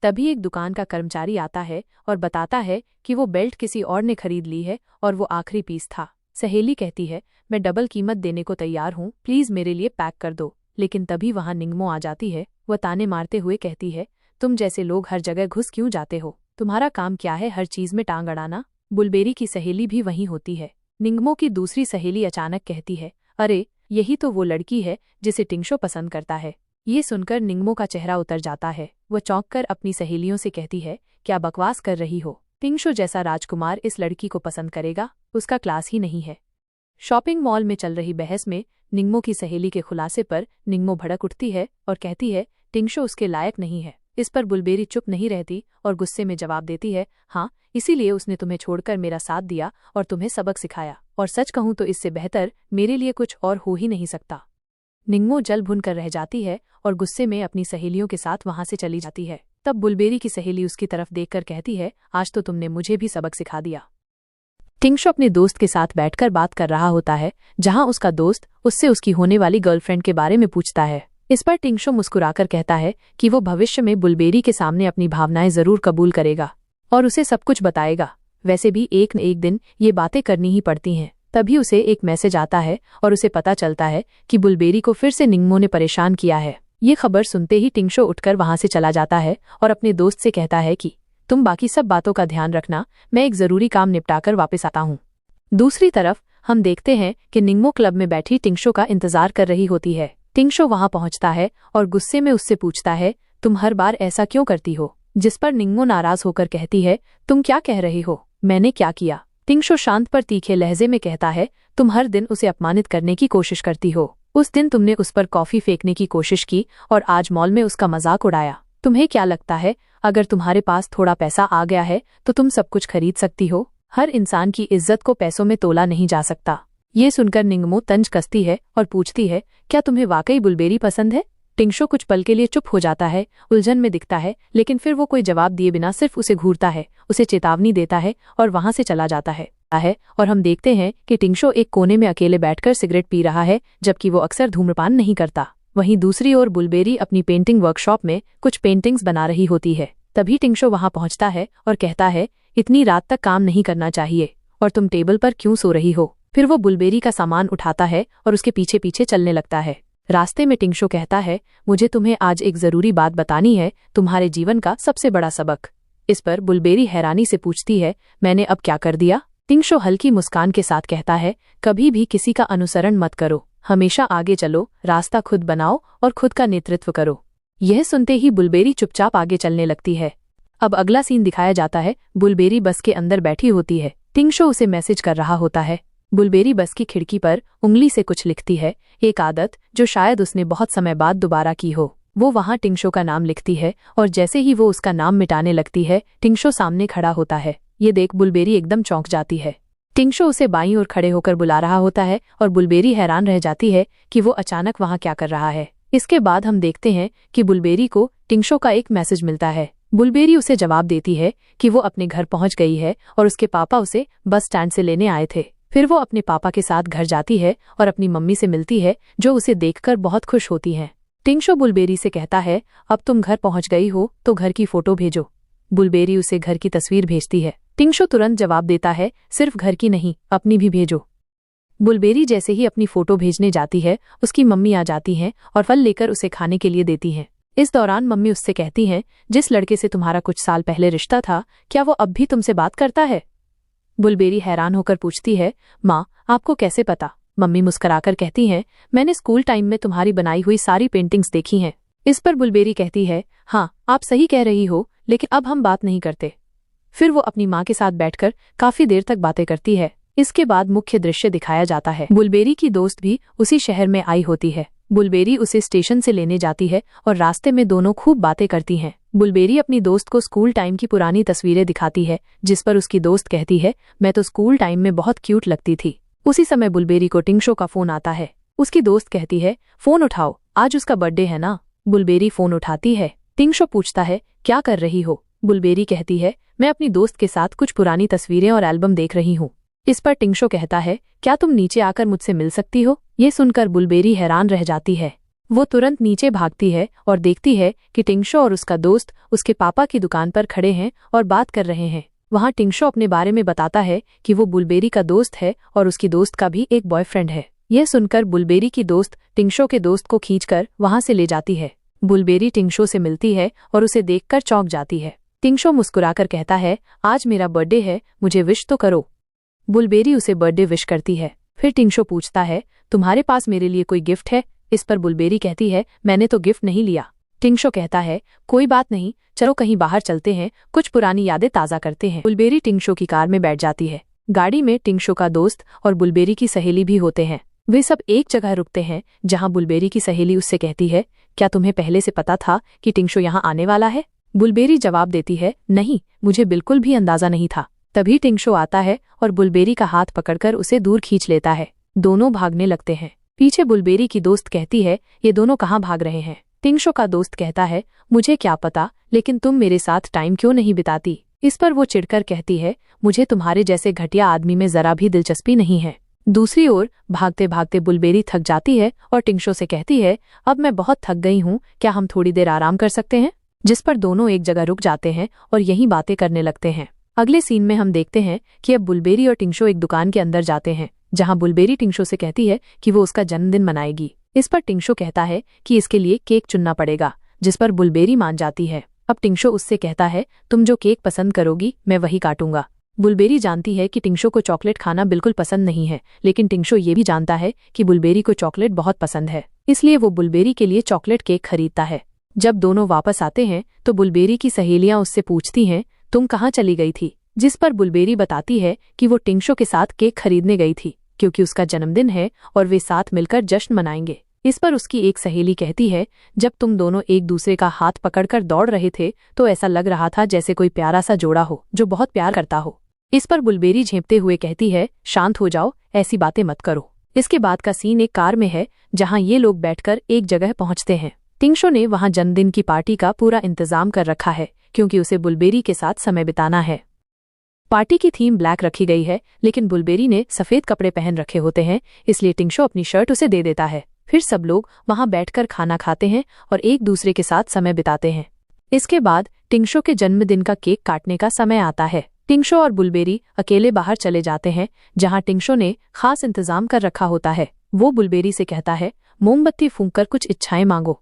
तभी एक दुकान का कर्मचारी आता है और बताता है कि वो बेल्ट किसी और ने खरीद ली है और वो आखिरी पीस था। सहेली कहती है, मैं डबल कीमत देने को तैयार हूँ, प्लीज मेरे लिए पैक कर दो। लेकिन तभी वहां निंगमो आ जाती है। वह ताने मारते हुए कहती है, तुम जैसे लोग हर जगह घुस क्यों जाते हो? तुम्हारा काम क्या है हर चीज में टांग अड़ाना। बुलबेरी की सहेली भी वहीं होती है। निंगमो की दूसरी सहेली अचानक कहती है, अरे यही तो वो लड़की है जिसे टिंगशो पसंद करता है। ये सुनकर निंगमो का चेहरा उतर जाता है। वह चौंक कर अपनी सहेलियों से कहती है, क्या बकवास कर रही हो? टिंगशो जैसा राजकुमार इस लड़की को पसंद करेगा? उसका क्लास ही नहीं है। शॉपिंग मॉल में चल रही बहस में निंगमो की सहेली के खुलासे पर निंगमो भड़क उठती है और कहती है, टिंगशो उसके लायक नहीं है। इस पर बुलबेरी चुप नहीं रहती और गुस्से में जवाब देती है, हाँ, इसीलिए उसने तुम्हें छोड़कर मेरा साथ दिया और तुम्हें सबक सिखाया, और सच कहूं तो इससे बेहतर मेरे लिए कुछ और हो ही नहीं सकता। निंगमो जल भुन कर रह जाती है और गुस्से में अपनी सहेलियों के साथ वहां से चली जाती है। तब बुलबेरी की सहेली उसकी तरफ देखकर कहती है, आज तो तुमने मुझे भी सबक सिखा दिया। टिंगशो अपने दोस्त के साथ बैठकर बात कर रहा होता है, जहां उसका दोस्त उससे उसकी होने वाली गर्लफ्रेंड के बारे में पूछता है। इस पर टिंगशो मुस्कुराकर कहता है कि वो भविष्य में बुलबेरी के सामने अपनी भावनाएं जरूर कबूल करेगा और उसे सब कुछ बताएगा। वैसे भी एक न एक दिन ये बातें करनी ही पड़ती हैं। तभी उसे एक मैसेज आता है और उसे पता चलता है कि बुलबेरी को फिर से निंगमो ने परेशान किया है। ये खबर सुनते ही टिंगशो उठकर वहां से चला जाता है और अपने दोस्त से कहता है कि तुम बाकी सब बातों का ध्यान रखना, मैं एक जरूरी काम निपटाकर वापस आता हूँ। दूसरी तरफ हम देखते हैं कि निंगमो क्लब में बैठी टिंगशो का इंतजार कर रही होती है। टिंगशो वहां पहुंचता है और गुस्से में उससे पूछता है, तुम हर बार ऐसा क्यों करती हो? जिस पर निंगमो नाराज होकर कहती है, तुम क्या कह रही हो? मैंने क्या किया? टिंगशो शांत पर तीखे लहजे में कहता है, तुम हर दिन उसे अपमानित करने की कोशिश करती हो। उस दिन तुमने उस पर कॉफी फेंकने की कोशिश की और आज मॉल में उसका मजाक उड़ाया। तुम्हें क्या लगता है अगर तुम्हारे पास थोड़ा पैसा आ गया है तो तुम सब कुछ खरीद सकती हो? हर इंसान की इज्जत को पैसों में तोला नहीं जा सकता। ये सुनकर निंगमो तंज कसती है और पूछती है, क्या तुम्हें वाकई बुलबेरी पसंद है? टिंगशो कुछ पल के लिए चुप हो जाता है, उलझन में दिखता है, लेकिन फिर वो कोई जवाब दिए बिना सिर्फ उसे घूरता है, उसे चेतावनी देता है और वहां से चला जाता है। और हम देखते हैं कि टिंगशो एक कोने में अकेले बैठकर सिगरेट पी रहा है, जबकि वो अक्सर धूम्रपान नहीं करता। वहीं दूसरी ओर बुलबेरी अपनी पेंटिंग वर्कशॉप में कुछ पेंटिंग्स बना रही होती है। तभी टिंगशो वहां पहुंचता है और कहता है, इतनी रात तक काम नहीं करना चाहिए और तुम टेबल पर क्यों सो रही हो? फिर वो बुलबेरी का सामान उठाता है और उसके पीछे पीछे चलने लगता है। रास्ते में टिंगशो कहता है, मुझे तुम्हें आज एक जरूरी बात बतानी है, तुम्हारे जीवन का सबसे बड़ा सबक। इस पर बुलबेरी हैरानी से पूछती है, मैंने अब क्या कर दिया? टिंगशो हल्की मुस्कान के साथ कहता है, कभी भी किसी का अनुसरण मत करो, हमेशा आगे चलो, रास्ता खुद बनाओ और खुद का नेतृत्व करो। यह सुनते ही बुलबेरी चुपचाप आगे चलने लगती है। अब अगला सीन दिखाया जाता है, बुलबेरी बस के अंदर बैठी होती है। टिंगशो उसे मैसेज कर रहा होता है। बुलबेरी बस की खिड़की पर उंगली से कुछ लिखती है, एक आदत जो शायद उसने बहुत समय बाद दोबारा की हो। वो वहां टिंगशो का नाम लिखती है और जैसे ही वो उसका नाम मिटाने लगती है, टिंगशो सामने खड़ा होता है। ये देख बुलबेरी एकदम चौंक जाती है। टिंगशो उसे बाईं ओर खड़े होकर बुला रहा होता है और बुलबेरी हैरान रह जाती है कि वो अचानक वहां क्या कर रहा है। इसके बाद हम देखते हैं कि बुलबेरी को टिंगशो का एक मैसेज मिलता है। बुलबेरी उसे जवाब देती है कि वो अपने घर पहुंच गई है और उसके पापा उसे बस स्टैंड से लेने आए थे। फिर वो अपने पापा के साथ घर जाती है और अपनी मम्मी से मिलती है, जो उसे देखकर बहुत खुश होती हैं। टिंगशो बुलबेरी से कहता है, अब तुम घर पहुंच गई हो तो घर की फोटो भेजो। बुलबेरी उसे घर की तस्वीर भेजती है। टिंगशो तुरंत जवाब देता है, सिर्फ घर की नहीं, अपनी भी भेजो। बुलबेरी जैसे ही अपनी फोटो भेजने जाती है, उसकी मम्मी आ जाती हैं और फल लेकर उसे खाने के लिए देती हैं। इस दौरान मम्मी उससे कहती हैं, जिस लड़के से तुम्हारा कुछ साल पहले रिश्ता था, क्या वो अब भी तुमसे बात करता है? बुलबेरी हैरान होकर पूछती है, माँ, आपको कैसे पता? मम्मी मुस्कुराकर कहती हैं, मैंने स्कूल टाइम में तुम्हारी बनाई हुई सारी पेंटिंग्स देखी हैं। इस पर बुलबेरी कहती है, हाँ, आप सही कह रही हो, लेकिन अब हम बात नहीं करते। फिर वो अपनी माँ के साथ बैठकर काफी देर तक बातें करती है। इसके बाद मुख्य दृश्य दिखाया जाता है। बुलबेरी की दोस्त भी उसी शहर में आई होती है। बुलबेरी उसे स्टेशन से लेने जाती है और रास्ते में दोनों खूब बातें करती हैं। बुलबेरी अपनी दोस्त को स्कूल टाइम की पुरानी तस्वीरें दिखाती है, जिस पर उसकी दोस्त कहती है, मैं तो स्कूल टाइम में बहुत क्यूट लगती थी। उसी समय बुलबेरी को टिंगशो का फोन आता है। उसकी दोस्त कहती है, फोन उठाओ, आज उसका बर्थडे है ना। बुलबेरी फोन उठाती है। टिंगशो पूछता है, क्या कर रही हो? बुलबेरी कहती है, मैं अपनी दोस्त के साथ कुछ पुरानी तस्वीरें और एल्बम देख रही हूँ। इस पर टिंगशो कहता है, क्या तुम नीचे आकर मुझसे मिल सकती हो? ये सुनकर बुलबेरी हैरान रह जाती है। वो तुरंत नीचे भागती है और देखती है कि टिंगशो और उसका दोस्त उसके पापा की दुकान पर खड़े हैं और बात कर रहे हैं। वहाँ टिंगशो अपने बारे में बताता है कि वो बुलबेरी का दोस्त है और उसकी दोस्त का भी एक बॉयफ्रेंड है। यह सुनकर बुलबेरी की दोस्त टिंगशो के दोस्त को खींचकर वहाँ से ले जाती है। बुलबेरी टिंगशो से मिलती है और उसे देखकर चौंक जाती है। टिंशो मुस्कुराकर कहता है, आज मेरा बर्थडे है, मुझे विश तो करो। बुलबेरी उसे बर्थडे विश करती है। फिर टिंशो पूछता है, तुम्हारे पास मेरे लिए कोई गिफ्ट है? इस पर बुलबेरी कहती है, मैंने तो गिफ्ट नहीं लिया। टिंशो कहता है, कोई बात नहीं, चलो कहीं बाहर चलते हैं, कुछ पुरानी यादें ताज़ा करते हैं। बुलबेरी टिंशो की कार में बैठ जाती है। गाड़ी में टिंशो का दोस्त और बुलबेरी की सहेली भी होते हैं। वे सब एक जगह रुकते हैं जहां बुलबेरी की सहेली उससे कहती है, क्या तुम्हें पहले से पता था कि टिंशो यहाँ आने वाला है? बुलबेरी जवाब देती है, नहीं, मुझे बिल्कुल भी अंदाजा नहीं था। तभी टिंशो आता है और बुलबेरी का हाथ पकड़कर उसे दूर खींच लेता है। दोनों भागने लगते हैं। पीछे बुलबेरी की दोस्त कहती है, ये दोनों कहाँ भाग रहे हैं? टिंशो का दोस्त कहता है, मुझे क्या पता, लेकिन तुम मेरे साथ टाइम क्यों नहीं बिताती? इस पर वो चिढ़कर कहती है, मुझे तुम्हारे जैसे घटिया आदमी में जरा भी दिलचस्पी नहीं है। दूसरी ओर भागते भागते बुलबेरी थक जाती है और टिंशो से कहती है, अब मैं बहुत थक गई हूँ, क्या हम थोड़ी देर आराम कर सकते हैं? जिस पर दोनों एक जगह रुक जाते हैं और यहीं बातें करने लगते हैं। अगले सीन में हम देखते हैं कि अब बुलबेरी और टिंशो एक दुकान के अंदर जाते हैं, जहां बुलबेरी टिंशो से कहती है कि वो उसका जन्मदिन मनाएगी। इस पर टिंशो कहता है कि इसके लिए केक चुनना पड़ेगा, जिस पर बुलबेरी मान जाती है। अब टिंशो उससे कहता है, तुम जो केक पसंद करोगी मैं वही काटूंगा। बुलबेरी जानती है कि टिंशो को चॉकलेट खाना बिल्कुल पसंद नहीं है, लेकिन टिंशो ये भी जानता है कि बुलबेरी को चॉकलेट बहुत पसंद है, इसलिए वो बुलबेरी के लिए चॉकलेट केक खरीदता है। जब दोनों वापस आते हैं तो बुलबेरी की सहेलियां उससे पूछती हैं, तुम कहाँ चली गई थी? जिस पर बुलबेरी बताती है कि वो टिंशो के साथ केक खरीदने गई थी, क्योंकि उसका जन्मदिन है और वे साथ मिलकर जश्न मनाएंगे। इस पर उसकी एक सहेली कहती है, जब तुम दोनों एक दूसरे का हाथ पकड़कर दौड़ रहे थे तो ऐसा लग रहा था जैसे कोई प्यारा सा जोड़ा हो जो बहुत प्यार करता हो। इस पर बुलबेरी झेंपते हुए कहती है, शांत हो जाओ, ऐसी बातें मत करो। इसके बाद का सीन एक कार में है, जहां ये लोग बैठकर एक जगह पहुंचते हैं। टिंशो ने वहां जन्मदिन की पार्टी का पूरा इंतजाम कर रखा है, क्योंकि उसे बुलबेरी के साथ समय बिताना है। पार्टी की थीम ब्लैक रखी गई है, लेकिन बुलबेरी ने सफेद कपड़े पहन रखे होते हैं, इसलिए टिंशो अपनी शर्ट उसे दे देता है। फिर सब लोग वहां बैठकर खाना खाते हैं और एक दूसरे के साथ समय बिताते हैं। इसके बाद टिंशो के जन्मदिन का केक काटने का समय आता है। टिंशो और बुलबेरी अकेले बाहर चले जाते हैं, जहां टिंशो ने खास इंतजाम कर रखा होता है। वो बुलबेरी से कहता है, मोमबत्ती फूंककर कुछ इच्छाएं मांगो।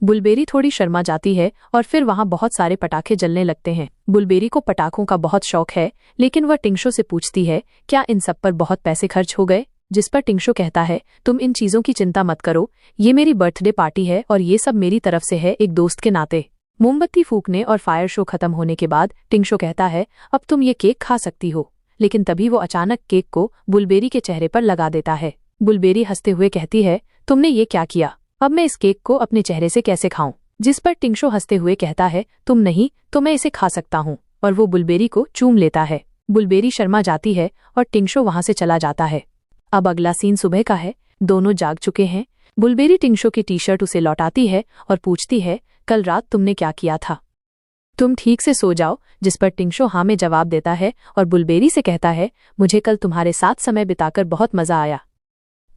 बुलबेरी थोड़ी शर्मा जाती है और फिर वहां बहुत सारे पटाखे जलने लगते हैं। बुलबेरी को पटाखों का बहुत शौक है, लेकिन वह टिंशो से पूछती है, क्या इन सब पर बहुत पैसे खर्च हो गए? जिस पर टिंशो कहता है, तुम इन चीजों की चिंता मत करो, ये मेरी बर्थडे पार्टी है और ये सब मेरी तरफ से है, एक दोस्त के नाते। मोमबत्ती फूकने और फायर शो खत्म होने के बाद टिंशो कहता है, अब तुम ये केक खा सकती हो। लेकिन तभी वो अचानक केक को बुलबेरी के चेहरे पर लगा देता है। बुलबेरी हंसते हुए कहती है, तुमने ये क्या किया? अब मैं इस केक को अपने चेहरे से कैसे खाऊं? जिस पर टिंशो हंसते हुए कहता है, तुम नहीं तो मैं इसे खा सकता हूँ, और वो बुलबेरी को चूम लेता है। बुलबेरी शर्मा जाती है और टिंशो वहां से चला जाता है। अब अगला सीन सुबह का है। दोनों जाग चुके हैं। बुलबेरी टिंशो की टी शर्ट उसे लौटाती है और पूछती है, कल रात तुमने क्या किया था? तुम ठीक से सो जाओ। जिस पर टिंशो हाँ में जवाब देता है और बुलबेरी से कहता है, मुझे कल तुम्हारे साथ समय बिताकर बहुत मजा आया।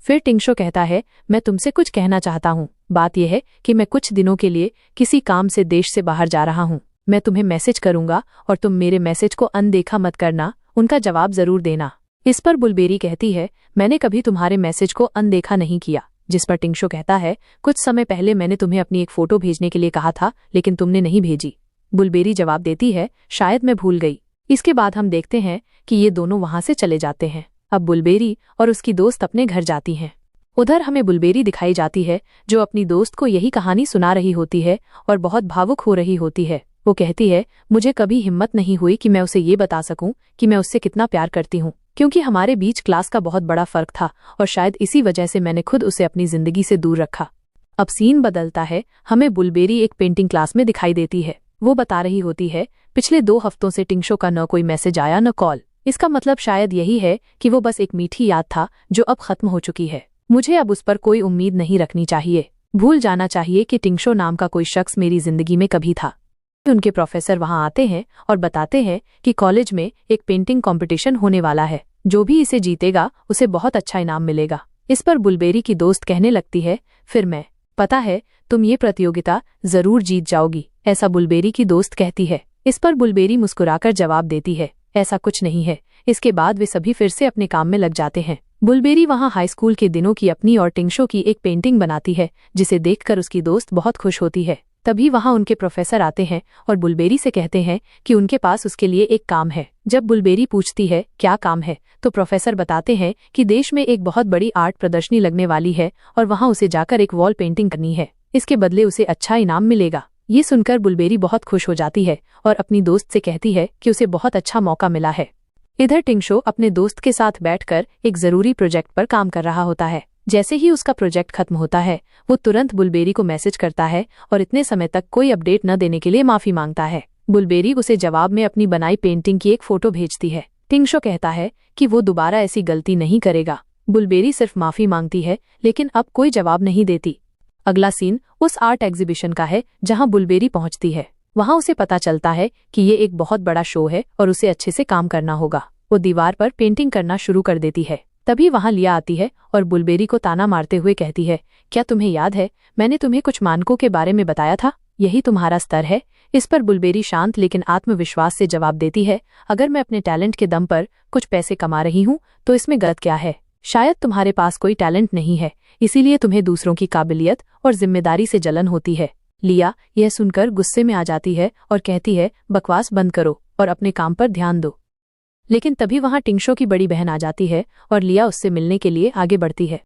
फिर टिंशो कहता है, मैं तुमसे कुछ कहना चाहता हूँ। बात यह है कि मैं कुछ दिनों के लिए किसी काम से देश से बाहर जा रहा हूँ। मैं तुम्हें मैसेज करूंगा और तुम मेरे मैसेज को अनदेखा मत करना, उनका जवाब जरूर देना। इस पर बुलबेरी कहती है, मैंने कभी तुम्हारे मैसेज को अनदेखा नहीं किया। जिस पर टिंशो कहता है, कुछ समय पहले मैंने तुम्हें अपनी एक फोटो भेजने के लिए कहा था, लेकिन तुमने नहीं भेजी। बुलबेरी जवाब देती है, शायद मैं भूल गई। इसके बाद हम देखते हैं कि ये दोनों वहां से चले जाते हैं। अब बुलबेरी और उसकी दोस्त अपने घर जाती हैं। उधर हमें बुलबेरी दिखाई जाती है, जो अपनी दोस्त को यही कहानी सुना रही होती है और बहुत भावुक हो रही होती है। वो कहती है, मुझे कभी हिम्मत नहीं हुई कि मैं उसे ये बता सकूं कि मैं उससे कितना प्यार करती हूँ, क्योंकि हमारे बीच क्लास का बहुत बड़ा फर्क था और शायद इसी वजह से मैंने खुद उसे अपनी जिंदगी से दूर रखा। अब सीन बदलता है। हमें बुलबेरी एक पेंटिंग क्लास में दिखाई देती है। वो बता रही होती है, पिछले 2 हफ्तों से टिंशो का न कोई मैसेज आया न कॉल। इसका मतलब शायद यही है कि वो बस एक मीठी याद था जो अब खत्म हो चुकी है। मुझे अब उस पर कोई उम्मीद नहीं रखनी चाहिए। भूल जाना चाहिए कि टिंशो नाम का कोई शख्स मेरी जिंदगी में कभी था। उनके प्रोफेसर वहां आते हैं और बताते हैं कि कॉलेज में एक पेंटिंग कंपटीशन होने वाला है। जो भी इसे जीतेगा उसे बहुत अच्छा इनाम मिलेगा। इस पर बुलबेरी की दोस्त कहने लगती है, फिर मैं, पता है तुम ये प्रतियोगिता जरूर जीत जाओगी, ऐसा बुलबेरी की दोस्त कहती है। इस पर बुलबेरी मुस्कुराकर जवाब देती है, ऐसा कुछ नहीं है। इसके बाद वे सभी फिर से अपने काम में लग जाते हैं। बुलबेरी वहां हाई स्कूल के दिनों की अपनी और टिंशो की एक पेंटिंग बनाती है, जिसे देखकर उसकी दोस्त बहुत खुश होती है। तभी वहां उनके प्रोफेसर आते हैं और बुलबेरी से कहते हैं कि उनके पास उसके लिए एक काम है। जब बुलबेरी पूछती है क्या काम है, तो प्रोफेसर बताते हैं कि देश में एक बहुत बड़ी आर्ट प्रदर्शनी लगने वाली है और वहां उसे जाकर एक वॉल पेंटिंग करनी है। इसके बदले उसे अच्छा इनाम मिलेगा। ये सुनकर बुलबेरी बहुत खुश हो जाती है और अपनी दोस्त से कहती है कि उसे बहुत अच्छा मौका मिला है। इधर टिंगशो अपने दोस्त के साथ बैठकर एक जरूरी प्रोजेक्ट पर काम कर रहा होता है। जैसे ही उसका प्रोजेक्ट खत्म होता है, वो तुरंत बुलबेरी को मैसेज करता है और इतने समय तक कोई अपडेट न देने के लिए माफी मांगता है। बुलबेरी उसे जवाब में अपनी बनाई पेंटिंग की एक फोटो भेजती है। टिंगशो कहता है कि वो दोबारा ऐसी गलती नहीं करेगा। बुलबेरी सिर्फ माफी मांगती है, लेकिन अब कोई जवाब नहीं देती। अगला सीन उस आर्ट एग्जीबिशन का है जहां बुलबेरी पहुंचती है। वहां उसे पता चलता है कि ये एक बहुत बड़ा शो है और उसे अच्छे से काम करना होगा। वो दीवार पर पेंटिंग करना शुरू कर देती है। तभी वहां लिया आती है और बुलबेरी को ताना मारते हुए कहती है, क्या तुम्हें याद है, मैंने तुम्हें कुछ मानकों के बारे में बताया था? यही तुम्हारा स्तर है? इस पर बुलबेरी शांत लेकिन आत्मविश्वास से जवाब देती है, अगर मैं अपने टैलेंट के दम पर कुछ पैसे कमा रही हूँ तो इसमें गलत क्या है? शायद तुम्हारे पास कोई टैलेंट नहीं है, इसीलिए तुम्हें दूसरों की काबिलियत और जिम्मेदारी से जलन होती है। लिया यह सुनकर गुस्से में आ जाती है और कहती है, बकवास बंद करो और अपने काम पर ध्यान दो। लेकिन तभी वहां टिंगशो की बड़ी बहन आ जाती है और लिया उससे मिलने के लिए आगे बढ़ती है।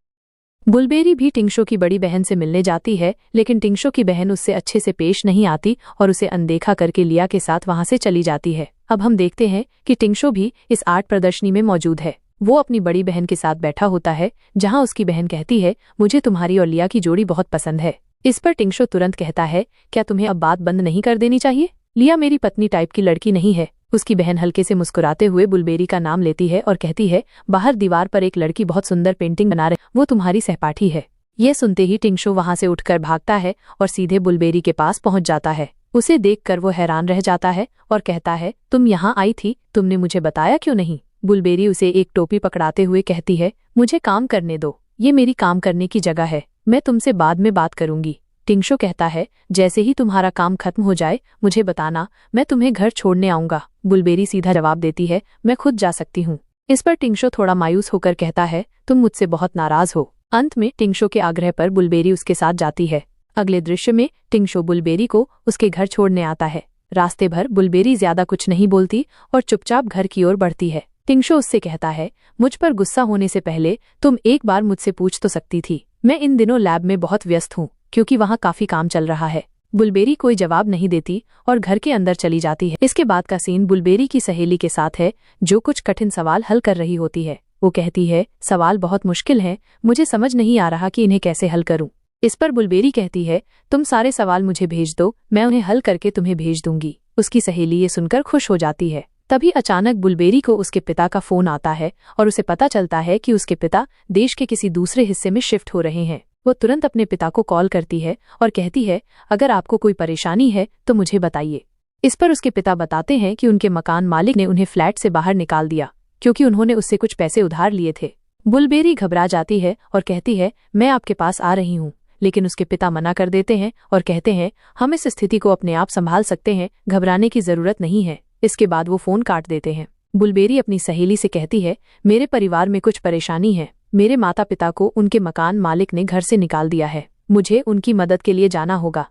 बुलबेरी भी टिंगशो की बड़ी बहन से मिलने जाती है, लेकिन टिंगशो की बहन उससे अच्छे से पेश नहीं आती और उसे अनदेखा करके लिया के साथ वहां से चली जाती है। अब हम देखते हैं कि टिंगशो भी इस आर्ट प्रदर्शनी में मौजूद है। वो अपनी बड़ी बहन के साथ बैठा होता है, जहां उसकी बहन कहती है, मुझे तुम्हारी और लिया की जोड़ी बहुत पसंद है। इस पर टिंगशो तुरंत कहता है, क्या तुम्हें अब बात बंद नहीं कर देनी चाहिए? लिया मेरी पत्नी टाइप की लड़की नहीं है। उसकी बहन हल्के से मुस्कुराते हुए बुलबेरी का नाम लेती है और कहती है, बाहर दीवार पर एक लड़की बहुत सुंदर पेंटिंग बना रही, वो तुम्हारी सहपाठी है। ये सुनते ही टिंगशो वहां से उठकर भागता है और सीधे बुलबेरी के पास पहुंच जाता है। उसे देखकर वो हैरान रह जाता है और कहता है, तुम यहाँ आई थी, तुमने मुझे बताया क्यों नहीं? बुलबेरी उसे एक टोपी पकड़ाते हुए कहती है, मुझे काम करने दो, ये मेरी काम करने की जगह है, मैं तुमसे बाद में बात करूंगी। टिंगशो कहता है, जैसे ही तुम्हारा काम खत्म हो जाए मुझे बताना, मैं तुम्हें घर छोड़ने आऊंगा। बुलबेरी सीधा जवाब देती है, मैं खुद जा सकती हूँ। इस पर टिंगशो थोड़ा मायूस होकर कहता है, तुम मुझसे बहुत नाराज हो। अंत में टिंगशो के आग्रह पर बुलबेरी उसके साथ जाती है। अगले दृश्य में टिंगशो बुलबेरी को उसके घर छोड़ने आता है। रास्ते भर बुलबेरी ज्यादा कुछ नहीं बोलती और चुपचाप घर की ओर बढ़ती है। टिंगशो उससे कहता है, मुझ पर गुस्सा होने से पहले तुम एक बार मुझसे पूछ तो सकती थी। मैं इन दिनों लैब में बहुत व्यस्त हूँ, क्योंकि वहाँ काफी काम चल रहा है। बुलबेरी कोई जवाब नहीं देती और घर के अंदर चली जाती है। इसके बाद का सीन बुलबेरी की सहेली के साथ है, जो कुछ कठिन सवाल हल कर रही होती है। वो कहती है, सवाल बहुत मुश्किल हैं, मुझे समझ नहीं आ रहा कि इन्हें कैसे हल करूं। इस पर बुलबेरी कहती है, तुम सारे सवाल मुझे भेज दो, मैं उन्हें हल करके तुम्हें भेज दूंगी। उसकी सहेली ये सुनकर खुश हो जाती है। तभी अचानक बुलबेरी को उसके पिता का फोन आता है और उसे पता चलता है कि उसके पिता देश के किसी दूसरे हिस्से में शिफ्ट हो रहे हैं। वो तुरंत अपने पिता को कॉल करती है और कहती है, अगर आपको कोई परेशानी है तो मुझे बताइए। इस पर उसके पिता बताते हैं कि उनके मकान मालिक ने उन्हें फ्लैट से बाहर निकाल दिया, क्योंकि उन्होंने उससे कुछ पैसे उधार लिए थे। बुलबेरी घबरा जाती है और कहती है, मैं आपके पास आ रही हूँ। लेकिन उसके पिता मना कर देते हैं और कहते हैं, हम इस स्थिति को अपने आप संभाल सकते हैं, घबराने की जरूरत नहीं है। इसके बाद वो फोन काट देते हैं। बुलबेरी अपनी सहेली से कहती है, मेरे परिवार में कुछ परेशानी है। मेरे माता पिता को उनके मकान मालिक ने घर से निकाल दिया है, मुझे उनकी मदद के लिए जाना होगा।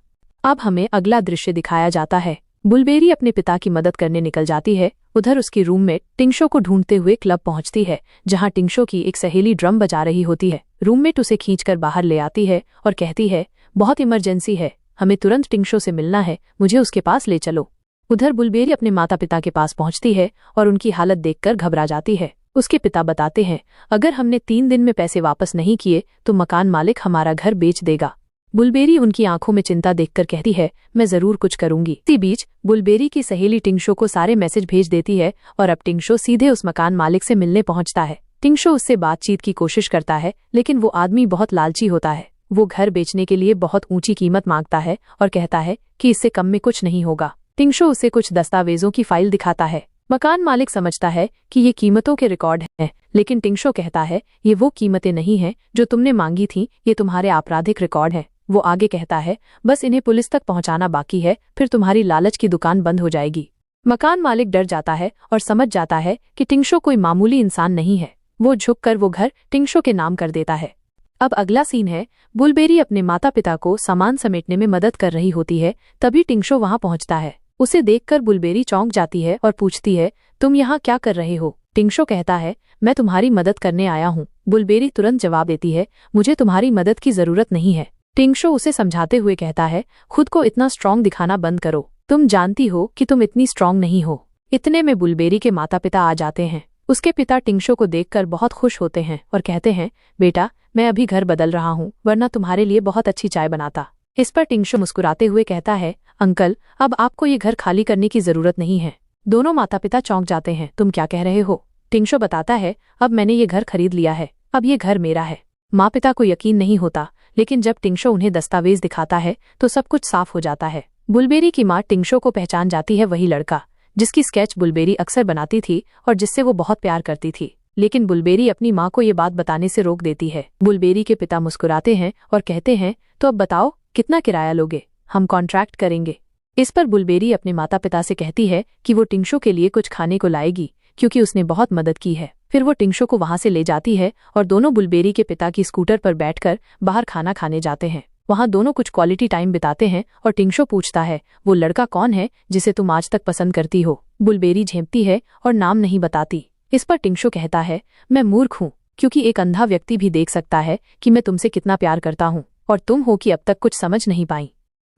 अब हमें अगला दृश्य दिखाया जाता है। बुलबेरी अपने पिता की मदद करने निकल जाती है। उधर उसकी रूममेट टिंगशो को ढूंढते हुए क्लब पहुंचती है, जहां टिंगशो की एक सहेली ड्रम बजा रही होती है। रूममेट उसे खींचकर बाहर ले आती है और कहती है, बहुत इमरजेंसी है, हमें तुरंत टिंगशो से मिलना है, मुझे उसके पास ले चलो। उधर बुलबेरी अपने माता पिता के पास पहुंचती है और उनकी हालत देखकर घबरा जाती है। उसके पिता बताते हैं, अगर हमने 3 दिन में पैसे वापस नहीं किए तो मकान मालिक हमारा घर बेच देगा। बुलबेरी उनकी आंखों में चिंता देखकर कहती है, मैं जरूर कुछ करूंगी। इसी बीच बुलबेरी की सहेली टिंगशो को सारे मैसेज भेज देती है और अब टिंगशो सीधे उस मकान मालिक से मिलने पहुंचता है। टिंगशो उससे बातचीत की कोशिश करता है, लेकिन वो आदमी बहुत लालची होता है। वो घर बेचने के लिए बहुत ऊंची कीमत मांगता है और कहता है कि इससे कम में कुछ नहीं होगा। टिंगशो उसे कुछ दस्तावेजों की फाइल दिखाता है। मकान मालिक समझता है कि ये कीमतों के रिकॉर्ड हैं, लेकिन टिंगशो कहता है, ये वो कीमतें नहीं हैं जो तुमने मांगी थीं, ये तुम्हारे आपराधिक रिकॉर्ड हैं। वो आगे कहता है, बस इन्हें पुलिस तक पहुंचाना बाकी है, फिर तुम्हारी लालच की दुकान बंद हो जाएगी। मकान मालिक डर जाता है और समझ जाता है कि टिंगशो कोई मामूली इंसान नहीं है। वो झुककर वो घर टिंगशो के नाम कर देता है। अब अगला सीन है, बुलबेरी अपने माता पिता को सामान समेटने में मदद कर रही होती है, तभी टिंगशो वहां पहुंचता है। उसे देखकर बुलबेरी चौंक जाती है और पूछती है, तुम यहाँ क्या कर रहे हो? टिंगशो कहता है, मैं तुम्हारी मदद करने आया हूँ। बुलबेरी तुरंत जवाब देती है, मुझे तुम्हारी मदद की जरूरत नहीं है। टिंगशो उसे समझाते हुए कहता है, खुद को इतना स्ट्रांग दिखाना बंद करो, तुम जानती हो कि तुम इतनी स्ट्रांग नहीं हो। इतने में बुलबेरी के माता पिता आ जाते हैं। उसके पिता टिंगशो को देखकर बहुत खुश होते हैं और कहते हैं, बेटा मैं अभी घर बदल रहा हूँ, वरना तुम्हारे लिए बहुत अच्छी चाय बनाता। इस पर टिंगशो मुस्कुराते हुए कहता है, अंकल अब आपको ये घर खाली करने की जरूरत नहीं है। दोनों माता पिता चौंक जाते हैं, तुम क्या कह रहे हो? टिंगशो बताता है, अब मैंने ये घर खरीद लिया है, अब ये घर मेरा है। माँ पिता को यकीन नहीं होता, लेकिन जब टिंगशो उन्हें दस्तावेज दिखाता है तो सब कुछ साफ हो जाता है। बुलबेरी की माँ टिंगशो को पहचान जाती है, वही लड़का जिसकी स्केच बुलबेरी अक्सर बनाती थी और जिससे वो बहुत प्यार करती थी। लेकिन बुलबेरी अपनी माँ को ये बात बताने से रोक देती है। बुलबेरी के पिता मुस्कुराते हैं और कहते हैं, तो अब बताओ कितना किराया लोगे? हम कॉन्ट्रैक्ट करेंगे। इस पर बुलबेरी अपने माता पिता से कहती है कि वो टिंगशो के लिए कुछ खाने को लाएगी, क्योंकि उसने बहुत मदद की है। फिर वो टिंगशो को वहां से ले जाती है और दोनों बुलबेरी के पिता की स्कूटर पर बैठकर बाहर खाना खाने जाते हैं। वहां दोनों कुछ क्वालिटी टाइम बिताते हैं और टिंगशो पूछता है, वो लड़का कौन है जिसे तुम आज तक पसंद करती हो? बुलबेरी झेंपती है और नाम नहीं बताती। इस पर टिंगशो कहता है, मैं मूर्ख हूँ, क्योंकि एक अंधा व्यक्ति भी देख सकता है कि मैं तुमसे कितना प्यार करता हूँ और तुम हो कि अब तक कुछ समझ नहीं पाई।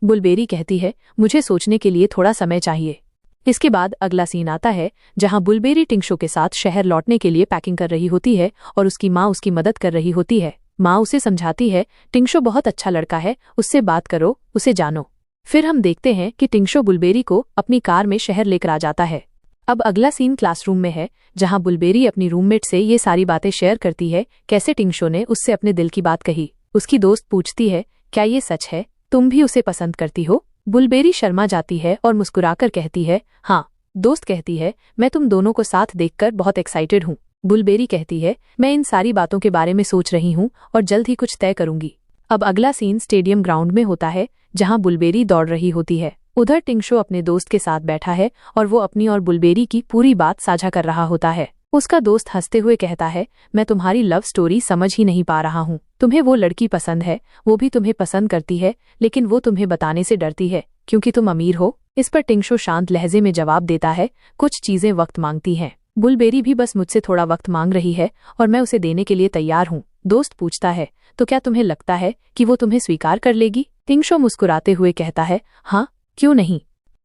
बुलबेरी कहती है, मुझे सोचने के लिए थोड़ा समय चाहिए। इसके बाद अगला सीन आता है, जहां बुलबेरी टिंगशो के साथ शहर लौटने के लिए पैकिंग कर रही होती है और उसकी माँ उसकी मदद कर रही होती है। माँ उसे समझाती है, टिंगशो बहुत अच्छा लड़का है, उससे बात करो, उसे जानो। फिर हम देखते हैं कि टिंगशो बुलबेरी को अपनी कार में शहर लेकर आ जाता है। अब अगला सीन क्लासरूम में है, जहां बुलबेरी अपनी रूममेट से ये सारी बातें शेयर करती है, कैसे टिंगशो ने उससे अपने दिल की बात कही। उसकी दोस्त पूछती है, क्या ये सच है? तुम भी उसे पसंद करती हो? बुलबेरी शर्मा जाती है और मुस्कुराकर कहती है, हाँ। दोस्त कहती है, मैं तुम दोनों को साथ देखकर बहुत एक्साइटेड हूँ। बुलबेरी कहती है, मैं इन सारी बातों के बारे में सोच रही हूँ और जल्द ही कुछ तय करूंगी। अब अगला सीन स्टेडियम ग्राउंड में होता है, जहां बुलबेरी दौड़ रही होती है। उधर टिंगशो अपने दोस्त के साथ बैठा है और वो अपनी और बुलबेरी की पूरी बात साझा कर रहा होता है। उसका दोस्त हंसते हुए कहता है, मैं तुम्हारी लव स्टोरी समझ ही नहीं पा रहा हूँ। तुम्हें वो लड़की पसंद है, वो भी तुम्हें पसंद करती है, लेकिन वो तुम्हें बताने से डरती है क्योंकि तुम अमीर हो। इस पर टिंगशो शांत लहजे में जवाब देता है, कुछ चीजें वक्त मांगती हैं। बुलबेरी भी बस मुझसे थोड़ा वक्त मांग रही है और मैं उसे देने के लिए तैयार हूँ। दोस्त पूछता है, तो क्या तुम्हें लगता है कि वो तुम्हें स्वीकार कर लेगी? टिंगशो मुस्कुराते हुए कहता है, हाँ, क्यों नहीं।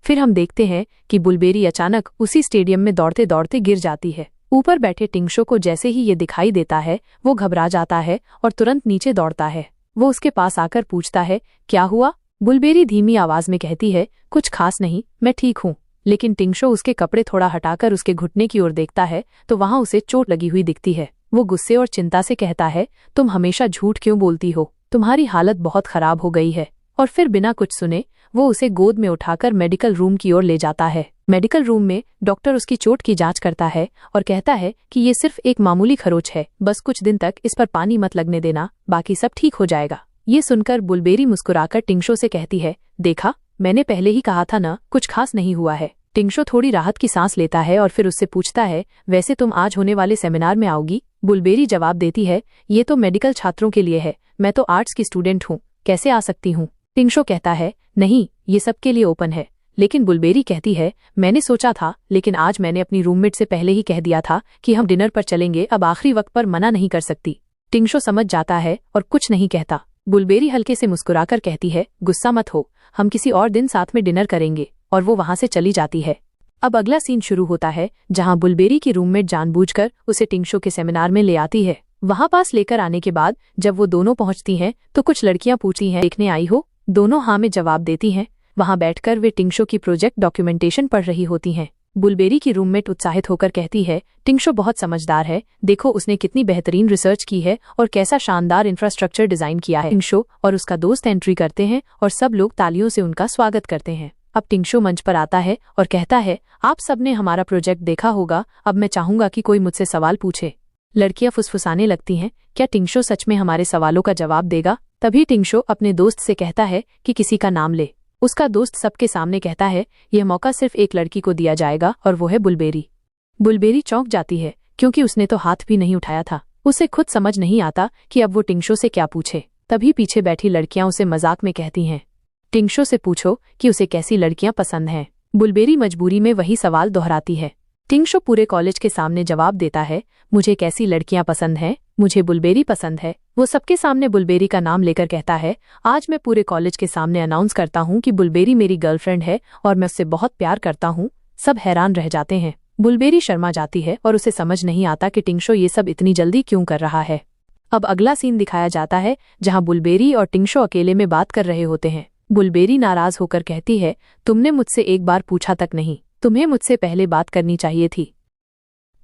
फिर हम देखते हैं कि बुलबेरी अचानक उसी स्टेडियम में दौड़ते दौड़ते गिर जाती है। ऊपर बैठे टिंगशो को जैसे ही ये दिखाई देता है, वो घबरा जाता है और तुरंत नीचे दौड़ता है। वो उसके पास आकर पूछता है, क्या हुआ? बुलबेरी धीमी आवाज में कहती है, कुछ खास नहीं, मैं ठीक हूँ। लेकिन टिंगशो उसके कपड़े थोड़ा हटाकर उसके घुटने की ओर देखता है तो वहां उसे चोट लगी हुई दिखती है। वो गुस्से और चिंता से कहता है, तुम हमेशा झूठ क्यों बोलती हो? तुम्हारी हालत बहुत खराब हो गई है। और फिर बिना कुछ सुने वो उसे गोद में उठाकर मेडिकल रूम की ओर ले जाता है। मेडिकल रूम में डॉक्टर उसकी चोट की जांच करता है और कहता है कि ये सिर्फ एक मामूली खरोच है, बस कुछ दिन तक इस पर पानी मत लगने देना, बाकी सब ठीक हो जाएगा। ये सुनकर बुलबेरी मुस्कुराकर टिंगशो से कहती है, देखा, मैंने पहले ही कहा था ना, कुछ खास नहीं हुआ है। टिंगशो थोड़ी राहत की सांस लेता है और फिर उससे पूछता है, वैसे तुम आज होने वाले सेमिनार में आओगी? बुलबेरी जवाब देती है, ये तो मेडिकल छात्रों के लिए है, मैं तो आर्ट्स की स्टूडेंट हूँ, कैसे आ सकती हूँ? टिंगशो कहता है, नहीं, ये सबके लिए ओपन है। लेकिन बुलबेरी कहती है, मैंने सोचा था, लेकिन आज मैंने अपनी रूममेट से पहले ही कह दिया था कि हम डिनर पर चलेंगे, अब आखिरी वक्त पर मना नहीं कर सकती। टिंगशो समझ जाता है और कुछ नहीं कहता। बुलबेरी हल्के से मुस्कुराकर कहती है, गुस्सा मत हो, हम किसी और दिन साथ में डिनर करेंगे, और वो वहां से चली जाती है। अब अगला सीन शुरू होता है, जहां बुलबेरी की रूममेट जानबूझकर उसे टिंगशो के सेमिनार में ले आती है। वहां पास लेकर आने के बाद जब वो दोनों पहुंचती हैं तो कुछ लड़कियां पूछती हैं, देखने आई हो? दोनों हाँ में जवाब देती हैं। वहां बैठकर वे टिंगशो की प्रोजेक्ट डॉक्यूमेंटेशन पढ़ रही होती हैं। बुलबेरी की रूममेट उत्साहित होकर कहती है, टिंगशो बहुत समझदार है, देखो उसने कितनी बेहतरीन रिसर्च की है और कैसा शानदार इंफ्रास्ट्रक्चर डिजाइन किया है। टिंगशो और उसका दोस्त एंट्री करते हैं और सब लोग तालियों से उनका स्वागत करते हैं। अब टिंगशो मंच पर आता है और कहता है, आप सबने हमारा प्रोजेक्ट देखा होगा, अब मैं चाहूंगा कि कोई मुझसे सवाल पूछे। लड़कियां फुसफुसाने लगती हैं, क्या टिंगशो सच में हमारे सवालों का जवाब देगा? तभी टिंगशो अपने दोस्त से कहता है कि किसी का नाम ले। उसका दोस्त सबके सामने कहता है, यह मौका सिर्फ एक लड़की को दिया जाएगा और वो है बुलबेरी। बुलबेरी चौंक जाती है क्योंकि उसने तो हाथ भी नहीं उठाया था। उसे खुद समझ नहीं आता कि अब वो टिंगशो से क्या पूछे। तभी पीछे बैठी लड़कियां उसे मजाक में कहती हैं, टिंगशो से पूछो कि उसे कैसी लड़कियां पसंद हैं। बुलबेरी मजबूरी में वही सवाल दोहराती है। टिंगशो पूरे कॉलेज के सामने जवाब देता है, मुझे कैसी लड़कियां पसंद हैं, मुझे बुलबेरी पसंद है। वो सबके सामने बुलबेरी का नाम लेकर कहता है, आज मैं पूरे कॉलेज के सामने अनाउंस करता हूँ कि बुलबेरी मेरी गर्लफ्रेंड है और मैं उससे बहुत प्यार करता हूँ। सब हैरान रह जाते हैं। बुलबेरी शर्मा जाती है और उसे समझ नहीं आता कि टिंगशो ये सब इतनी जल्दी क्यों कर रहा है। अब अगला सीन दिखाया जाता है जहाँ बुलबेरी और टिंगशो अकेले में बात कर रहे होते हैं। बुलबेरी नाराज होकर कहती है, तुमने मुझसे एक बार पूछा तक नहीं, तुम्हें मुझसे पहले बात करनी चाहिए थी।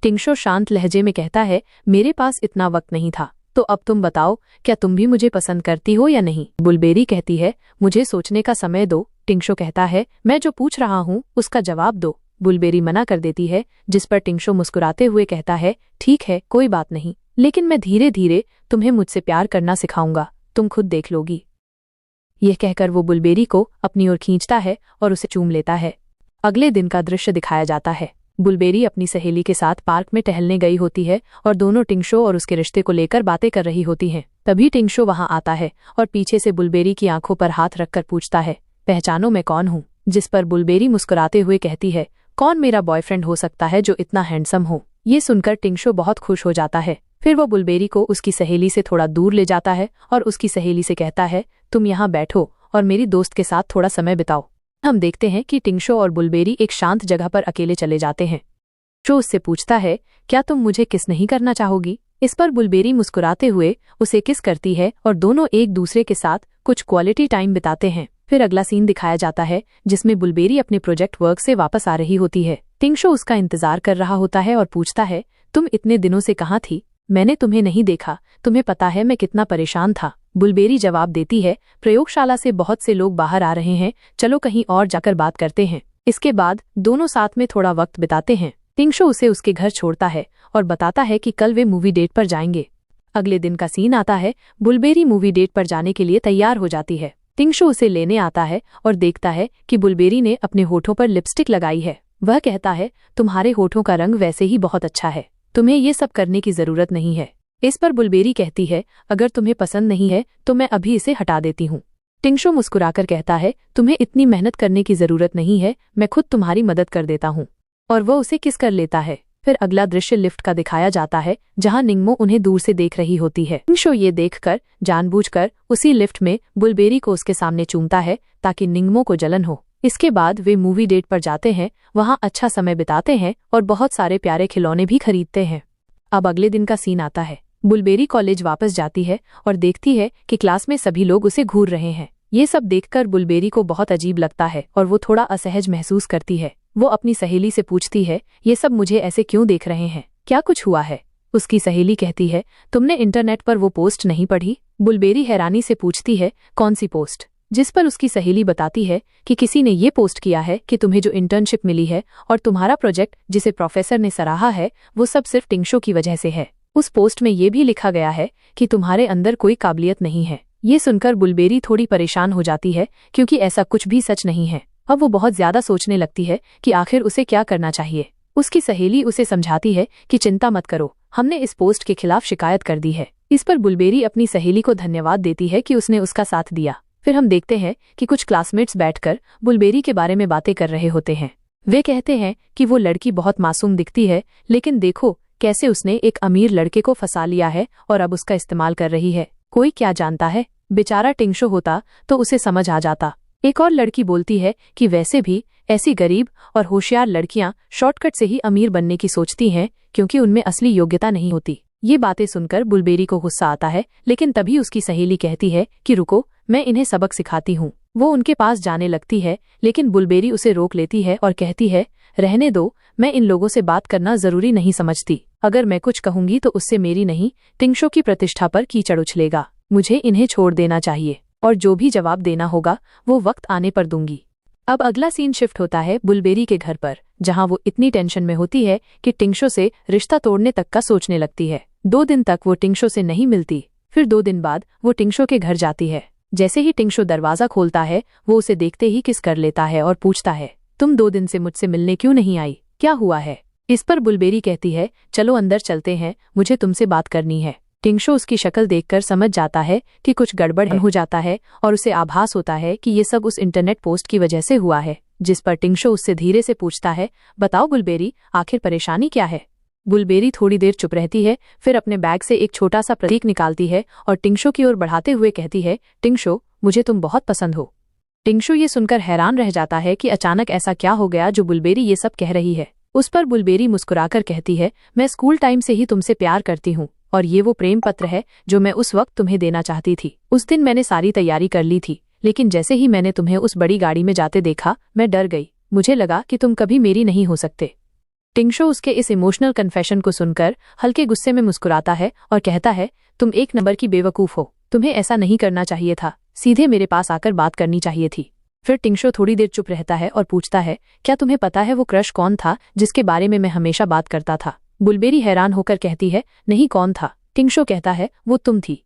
टिंगशो शांत लहजे में कहता है, मेरे पास इतना वक्त नहीं था। तो अब तुम बताओ, क्या तुम भी मुझे पसंद करती हो या नहीं? बुलबेरी कहती है, मुझे सोचने का समय दो। टिंगशो कहता है, मैं जो पूछ रहा हूँ उसका जवाब दो। बुलबेरी मना कर देती है, जिस पर टिंगशो मुस्कुराते हुए कहता है, ठीक है, कोई बात नहीं, लेकिन मैं धीरे धीरे तुम्हें मुझसे प्यार करना सिखाऊंगा, तुम खुद देख लोगी। यह कहकर वो बुलबेरी को अपनी ओर खींचता है और उसे चूम लेता है। अगले दिन का दृश्य दिखाया जाता है। बुलबेरी अपनी सहेली के साथ पार्क में टहलने गई होती है और दोनों टिंगशो और उसके रिश्ते को लेकर बातें कर रही होती हैं। तभी टिंगशो वहां आता है और पीछे से बुलबेरी की आंखों पर हाथ रखकर पूछता है, पहचानो मैं कौन हूँ? जिस पर बुलबेरी मुस्कुराते हुए कहती है, कौन मेरा बॉयफ्रेंड हो सकता है जो इतना हैंडसम हो? ये सुनकर टिंगशो बहुत खुश हो जाता है। फिर वो बुलबेरी को उसकी सहेली से थोड़ा दूर ले जाता है और उसकी सहेली से कहता है, तुम यहाँ बैठो और मेरी दोस्त के साथ थोड़ा समय बिताओ। हम देखते हैं कि टिंगशो और बुलबेरी एक शांत जगह पर अकेले चले जाते हैं। जो उससे पूछता है, क्या तुम मुझे किस नहीं करना चाहोगी? इस पर बुलबेरी मुस्कुराते हुए उसे किस करती है और दोनों एक दूसरे के साथ कुछ क्वालिटी टाइम बिताते हैं। फिर अगला सीन दिखाया जाता है जिसमें बुलबेरी अपने प्रोजेक्ट वर्क से वापस आ रही होती है। टिंगशो उसका इंतजार कर रहा होता है और पूछता है, तुम इतने दिनों से कहाँ थी? मैंने तुम्हें नहीं देखा, तुम्हें पता है मैं कितना परेशान था। बुलबेरी जवाब देती है, प्रयोगशाला से बहुत से लोग बाहर आ रहे हैं, चलो कहीं और जाकर बात करते हैं। इसके बाद दोनों साथ में थोड़ा वक्त बिताते हैं। टिंगशो उसे उसके घर छोड़ता है और बताता है कि कल वे मूवी डेट पर जाएंगे। अगले दिन का सीन आता है। बुलबेरी मूवी डेट पर जाने के लिए तैयार हो जाती है। टिंगशो उसे लेने आता है और देखता है कि बुलबेरी ने अपने होठों पर लिपस्टिक लगाई है। वह कहता है, तुम्हारे होठों का रंग वैसे ही बहुत अच्छा है, तुम्हें ये सब करने की जरूरत नहीं है। इस पर बुलबेरी कहती है, अगर तुम्हें पसंद नहीं है तो मैं अभी इसे हटा देती हूँ। टिंगशो मुस्कुराकर कहता है, तुम्हें इतनी मेहनत करने की जरूरत नहीं है, मैं खुद तुम्हारी मदद कर देता हूँ। और वो उसे किस कर लेता है। फिर अगला दृश्य लिफ्ट का दिखाया जाता है जहां निंगमो उन्हें दूर से देख रही होती है। टिंगशो ये देखकर जानबूझकर उसी लिफ्ट में बुलबेरी को उसके सामने चूमता है ताकि निंगमो को जलन हो। इसके बाद वे मूवी डेट पर जाते हैं, वहां अच्छा समय बिताते हैं और बहुत सारे प्यारे खिलौने भी खरीदते हैं। अब अगले दिन का सीन आता है। बुलबेरी कॉलेज वापस जाती है और देखती है कि क्लास में सभी लोग उसे घूर रहे हैं। ये सब देखकर बुलबेरी को बहुत अजीब लगता है और वो थोड़ा असहज महसूस करती है। वो अपनी सहेली से पूछती है, ये सब मुझे ऐसे क्यों देख रहे हैं, क्या कुछ हुआ है? उसकी सहेली कहती है, तुमने इंटरनेट पर वो पोस्ट नहीं पढ़ी? बुलबेरी हैरानी से पूछती है, कौन सी पोस्ट? जिस पर उसकी सहेली बताती है कि किसी ने ये पोस्ट किया है कि तुम्हें जो इंटर्नशिप मिली है और तुम्हारा प्रोजेक्ट जिसे प्रोफेसर ने सराहा है वो सब सिर्फ टिंगशो की वजह से है। उस पोस्ट में ये भी लिखा गया है कि तुम्हारे अंदर कोई काबिलियत नहीं है। ये सुनकर बुलबेरी थोड़ी परेशान हो जाती है क्योंकि ऐसा कुछ भी सच नहीं है। अब वो बहुत ज्यादा सोचने लगती है कि आखिर उसे क्या करना चाहिए। उसकी सहेली उसे समझाती है कि चिंता मत करो, हमने इस पोस्ट के खिलाफ शिकायत कर दी है। इस पर बुलबेरी अपनी सहेली को धन्यवाद देती है कि उसने उसका साथ दिया। फिर हम देखते हैं कि कुछ क्लासमेट्स बैठकर बुलबेरी के बारे में बातें कर रहे होते हैं। वे कहते हैं कि वो लड़की बहुत मासूम दिखती है, लेकिन देखो कैसे उसने एक अमीर लड़के को फंसा लिया है और अब उसका इस्तेमाल कर रही है। कोई क्या जानता है, बेचारा टिंगशो होता तो उसे समझ आ जाता। एक और लड़की बोलती है कि वैसे भी ऐसी गरीब और होशियार लड़कियां शॉर्टकट से ही अमीर बनने की सोचती हैं क्योंकि उनमें असली योग्यता नहीं होती। ये बातें सुनकर बुलबेरी को गुस्सा आता है, लेकिन तभी उसकी सहेली कहती है कि रुको, मैं इन्हें सबक सिखाती हूँ। वो उनके पास जाने लगती है, लेकिन बुलबेरी उसे रोक लेती है और कहती है, रहने दो, मैं इन लोगों से बात करना जरूरी नहीं समझती। अगर मैं कुछ कहूंगी तो उससे मेरी नहीं, टिंगशो की प्रतिष्ठा पर कीचड़ उछलेगा। मुझे इन्हें छोड़ देना चाहिए और जो भी जवाब देना होगा वो वक्त आने पर दूंगी। अब अगला सीन शिफ्ट होता है बुलबेरी के घर पर, जहां वो इतनी टेंशन में होती है कि टिंगशो से रिश्ता तोड़ने तक का सोचने लगती है। 2 दिन तक वो टिंगशो से नहीं मिलती। फिर 2 दिन बाद वो टिंगशो के घर जाती है। जैसे ही टिंगशो दरवाजा खोलता है, वो उसे देखते ही किस कर लेता है और पूछता है, तुम 2 दिन से मुझसे मिलने क्यों नहीं आई, क्या हुआ है? इस पर बुलबेरी कहती है, चलो अंदर चलते हैं, मुझे तुमसे बात करनी है। टिंगशो उसकी शक्ल देखकर समझ जाता है कि कुछ गड़बड़ हो जाता है और उसे आभास होता है कि ये सब उस इंटरनेट पोस्ट की वजह से हुआ है। जिस पर टिंगशो उससे धीरे से पूछता है, बताओ बुलबेरी, आखिर परेशानी क्या है। बुलबेरी थोड़ी देर चुप रहती है, फिर अपने बैग से एक छोटा सा प्रतीक निकालती है और टिंगशो की ओर बढ़ाते हुए कहती है, टिंगशो, मुझे तुम बहुत पसंद हो। टिंगशो ये सुनकर हैरान रह जाता है कि अचानक ऐसा क्या हो गया जो बुलबेरी ये सब कह रही है। उस पर बुलबेरी मुस्कुराकर कहती है, मैं स्कूल टाइम से ही तुमसे प्यार करती हूँ और ये वो प्रेम पत्र है जो मैं उस वक्त तुम्हें देना चाहती थी। उस दिन मैंने सारी तैयारी कर ली थी, लेकिन जैसे ही मैंने तुम्हें उस बड़ी गाड़ी में जाते देखा, मैं डर गई। मुझे लगा कि तुम कभी मेरी नहीं हो सकते। टिंगशो उसके इस इमोशनल कन्फेशन को सुनकर हल्के गुस्से में मुस्कुराता है और कहता है, तुम एक नंबर की बेवकूफ हो, तुम्हें ऐसा नहीं करना चाहिए था, सीधे मेरे पास आकर बात करनी चाहिए थी। फिर टिंगशो थोड़ी देर चुप रहता है और पूछता है, क्या तुम्हें पता है वो क्रश कौन था जिसके बारे में मैं हमेशा बात करता था। बुलबेरी हैरान होकर कहती है, नहीं, कौन था। टिंगशो कहता है, वो तुम थी।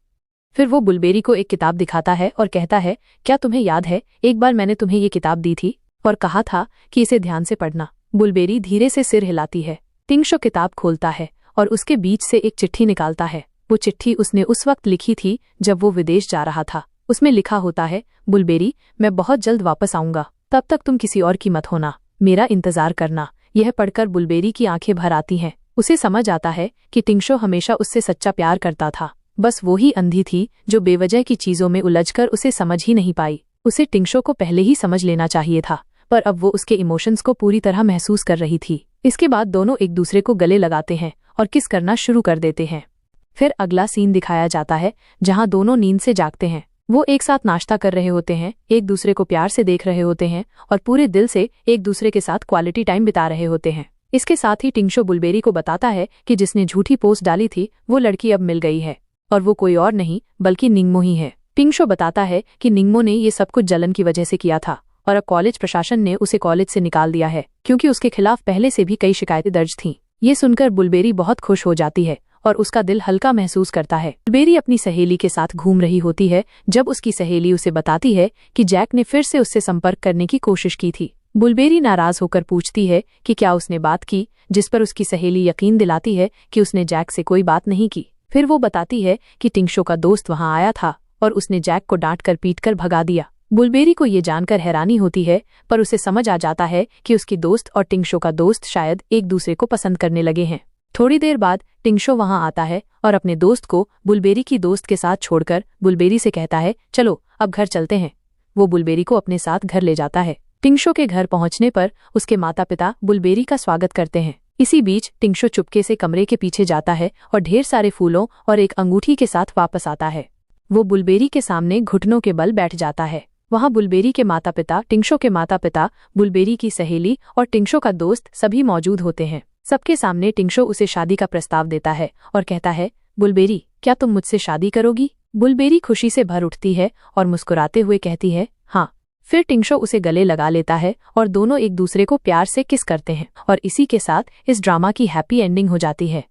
फिर वो बुलबेरी को एक किताब दिखाता है और कहता है, क्या तुम्हें याद है, एक बार मैंने तुम्हें ये किताब दी थी और कहा था कि इसे ध्यान से पढ़ना। बुलबेरी धीरे से सिर हिलाती है। टिंगशो किताब खोलता है और उसके बीच से एक चिट्ठी निकालता है। वो चिट्ठी उसने उस वक्त लिखी थी जब वो विदेश जा रहा था। उसमें लिखा होता है, बुलबेरी, मैं बहुत जल्द वापस आऊंगा, तब तक तुम किसी और की मत होना, मेरा इंतजार करना। यह पढ़कर बुलबेरी की आंखें भर आती हैं। उसे समझ आता है कि टिंगशो हमेशा उससे सच्चा प्यार करता था, बस वो ही अंधी थी जो बेवजह की चीजों में उलझकर उसे समझ ही नहीं पाई। उसे टिंगशो को पहले ही समझ लेना चाहिए था, पर अब वो उसके इमोशंस को पूरी तरह महसूस कर रही थी। इसके बाद दोनों एक दूसरे को गले लगाते हैं और किस करना शुरू कर देते हैं। फिर अगला सीन दिखाया जाता है जहां दोनों नींद से जागते हैं। वो एक साथ नाश्ता कर रहे होते हैं, एक दूसरे को प्यार से देख रहे होते हैं और पूरे दिल से एक दूसरे के साथ क्वालिटी टाइम बिता रहे होते हैं। इसके साथ ही टिंगशो बुलबेरी को बताता है कि जिसने झूठी पोस्ट डाली थी वो लड़की अब मिल गई है और वो कोई और नहीं बल्कि निंगमो ही है। टिंगशो बताता है कि निंगमो ने ये सब कुछ जलन की वजह से किया था और अब कॉलेज प्रशासन ने उसे कॉलेज से निकाल दिया है क्योंकि उसके खिलाफ पहले से भी कई शिकायतें दर्ज थीं। ये सुनकर बुलबेरी बहुत खुश हो जाती है और उसका दिल हल्का महसूस करता है। बुलबेरी अपनी सहेली के साथ घूम रही होती है जब उसकी सहेली उसे बताती है कि जैक ने फिर से उससे संपर्क करने की कोशिश की थी। बुलबेरी नाराज होकर पूछती है कि क्या उसने बात की, जिस पर उसकी सहेली यकीन दिलाती है कि उसने जैक से कोई बात नहीं की। फिर वो बताती है कि टिंगशो का दोस्त वहां आया था और उसने जैक को डांटकर पीटकर भगा दिया। बुलबेरी को ये जानकर हैरानी होती है, पर उसे समझ आ जाता है कि उसकी दोस्त और टिंगशो का दोस्त शायद एक दूसरे को पसंद करने लगे हैं। थोड़ी देर बाद टिंगशो वहां आता है और अपने दोस्त को बुलबेरी की दोस्त के साथ छोड़कर बुलबेरी से कहता है, चलो अब घर चलते हैं। वो बुलबेरी को अपने साथ घर ले जाता है। टिंगशो के घर पहुंचने पर उसके माता पिता बुलबेरी का स्वागत करते हैं। इसी बीच टिंगशो चुपके से कमरे के पीछे जाता है और ढेर सारे फूलों और एक अंगूठी के साथ वापस आता है। वो बुलबेरी के सामने घुटनों के बल बैठ जाता है। वहां बुलबेरी के माता पिता, टिंगशो के माता पिता, बुलबेरी की सहेली और टिंगशो का दोस्त सभी मौजूद होते हैं। सबके सामने टिंगशो उसे शादी का प्रस्ताव देता है और कहता है, बुलबेरी, क्या तुम मुझसे शादी करोगी। बुलबेरी खुशी से भर उठती है और मुस्कुराते हुए कहती है, हाँ। फिर टिंगशो उसे गले लगा लेता है और दोनों एक दूसरे को प्यार से किस करते हैं और इसी के साथ इस ड्रामा की हैप्पी एंडिंग हो जाती है।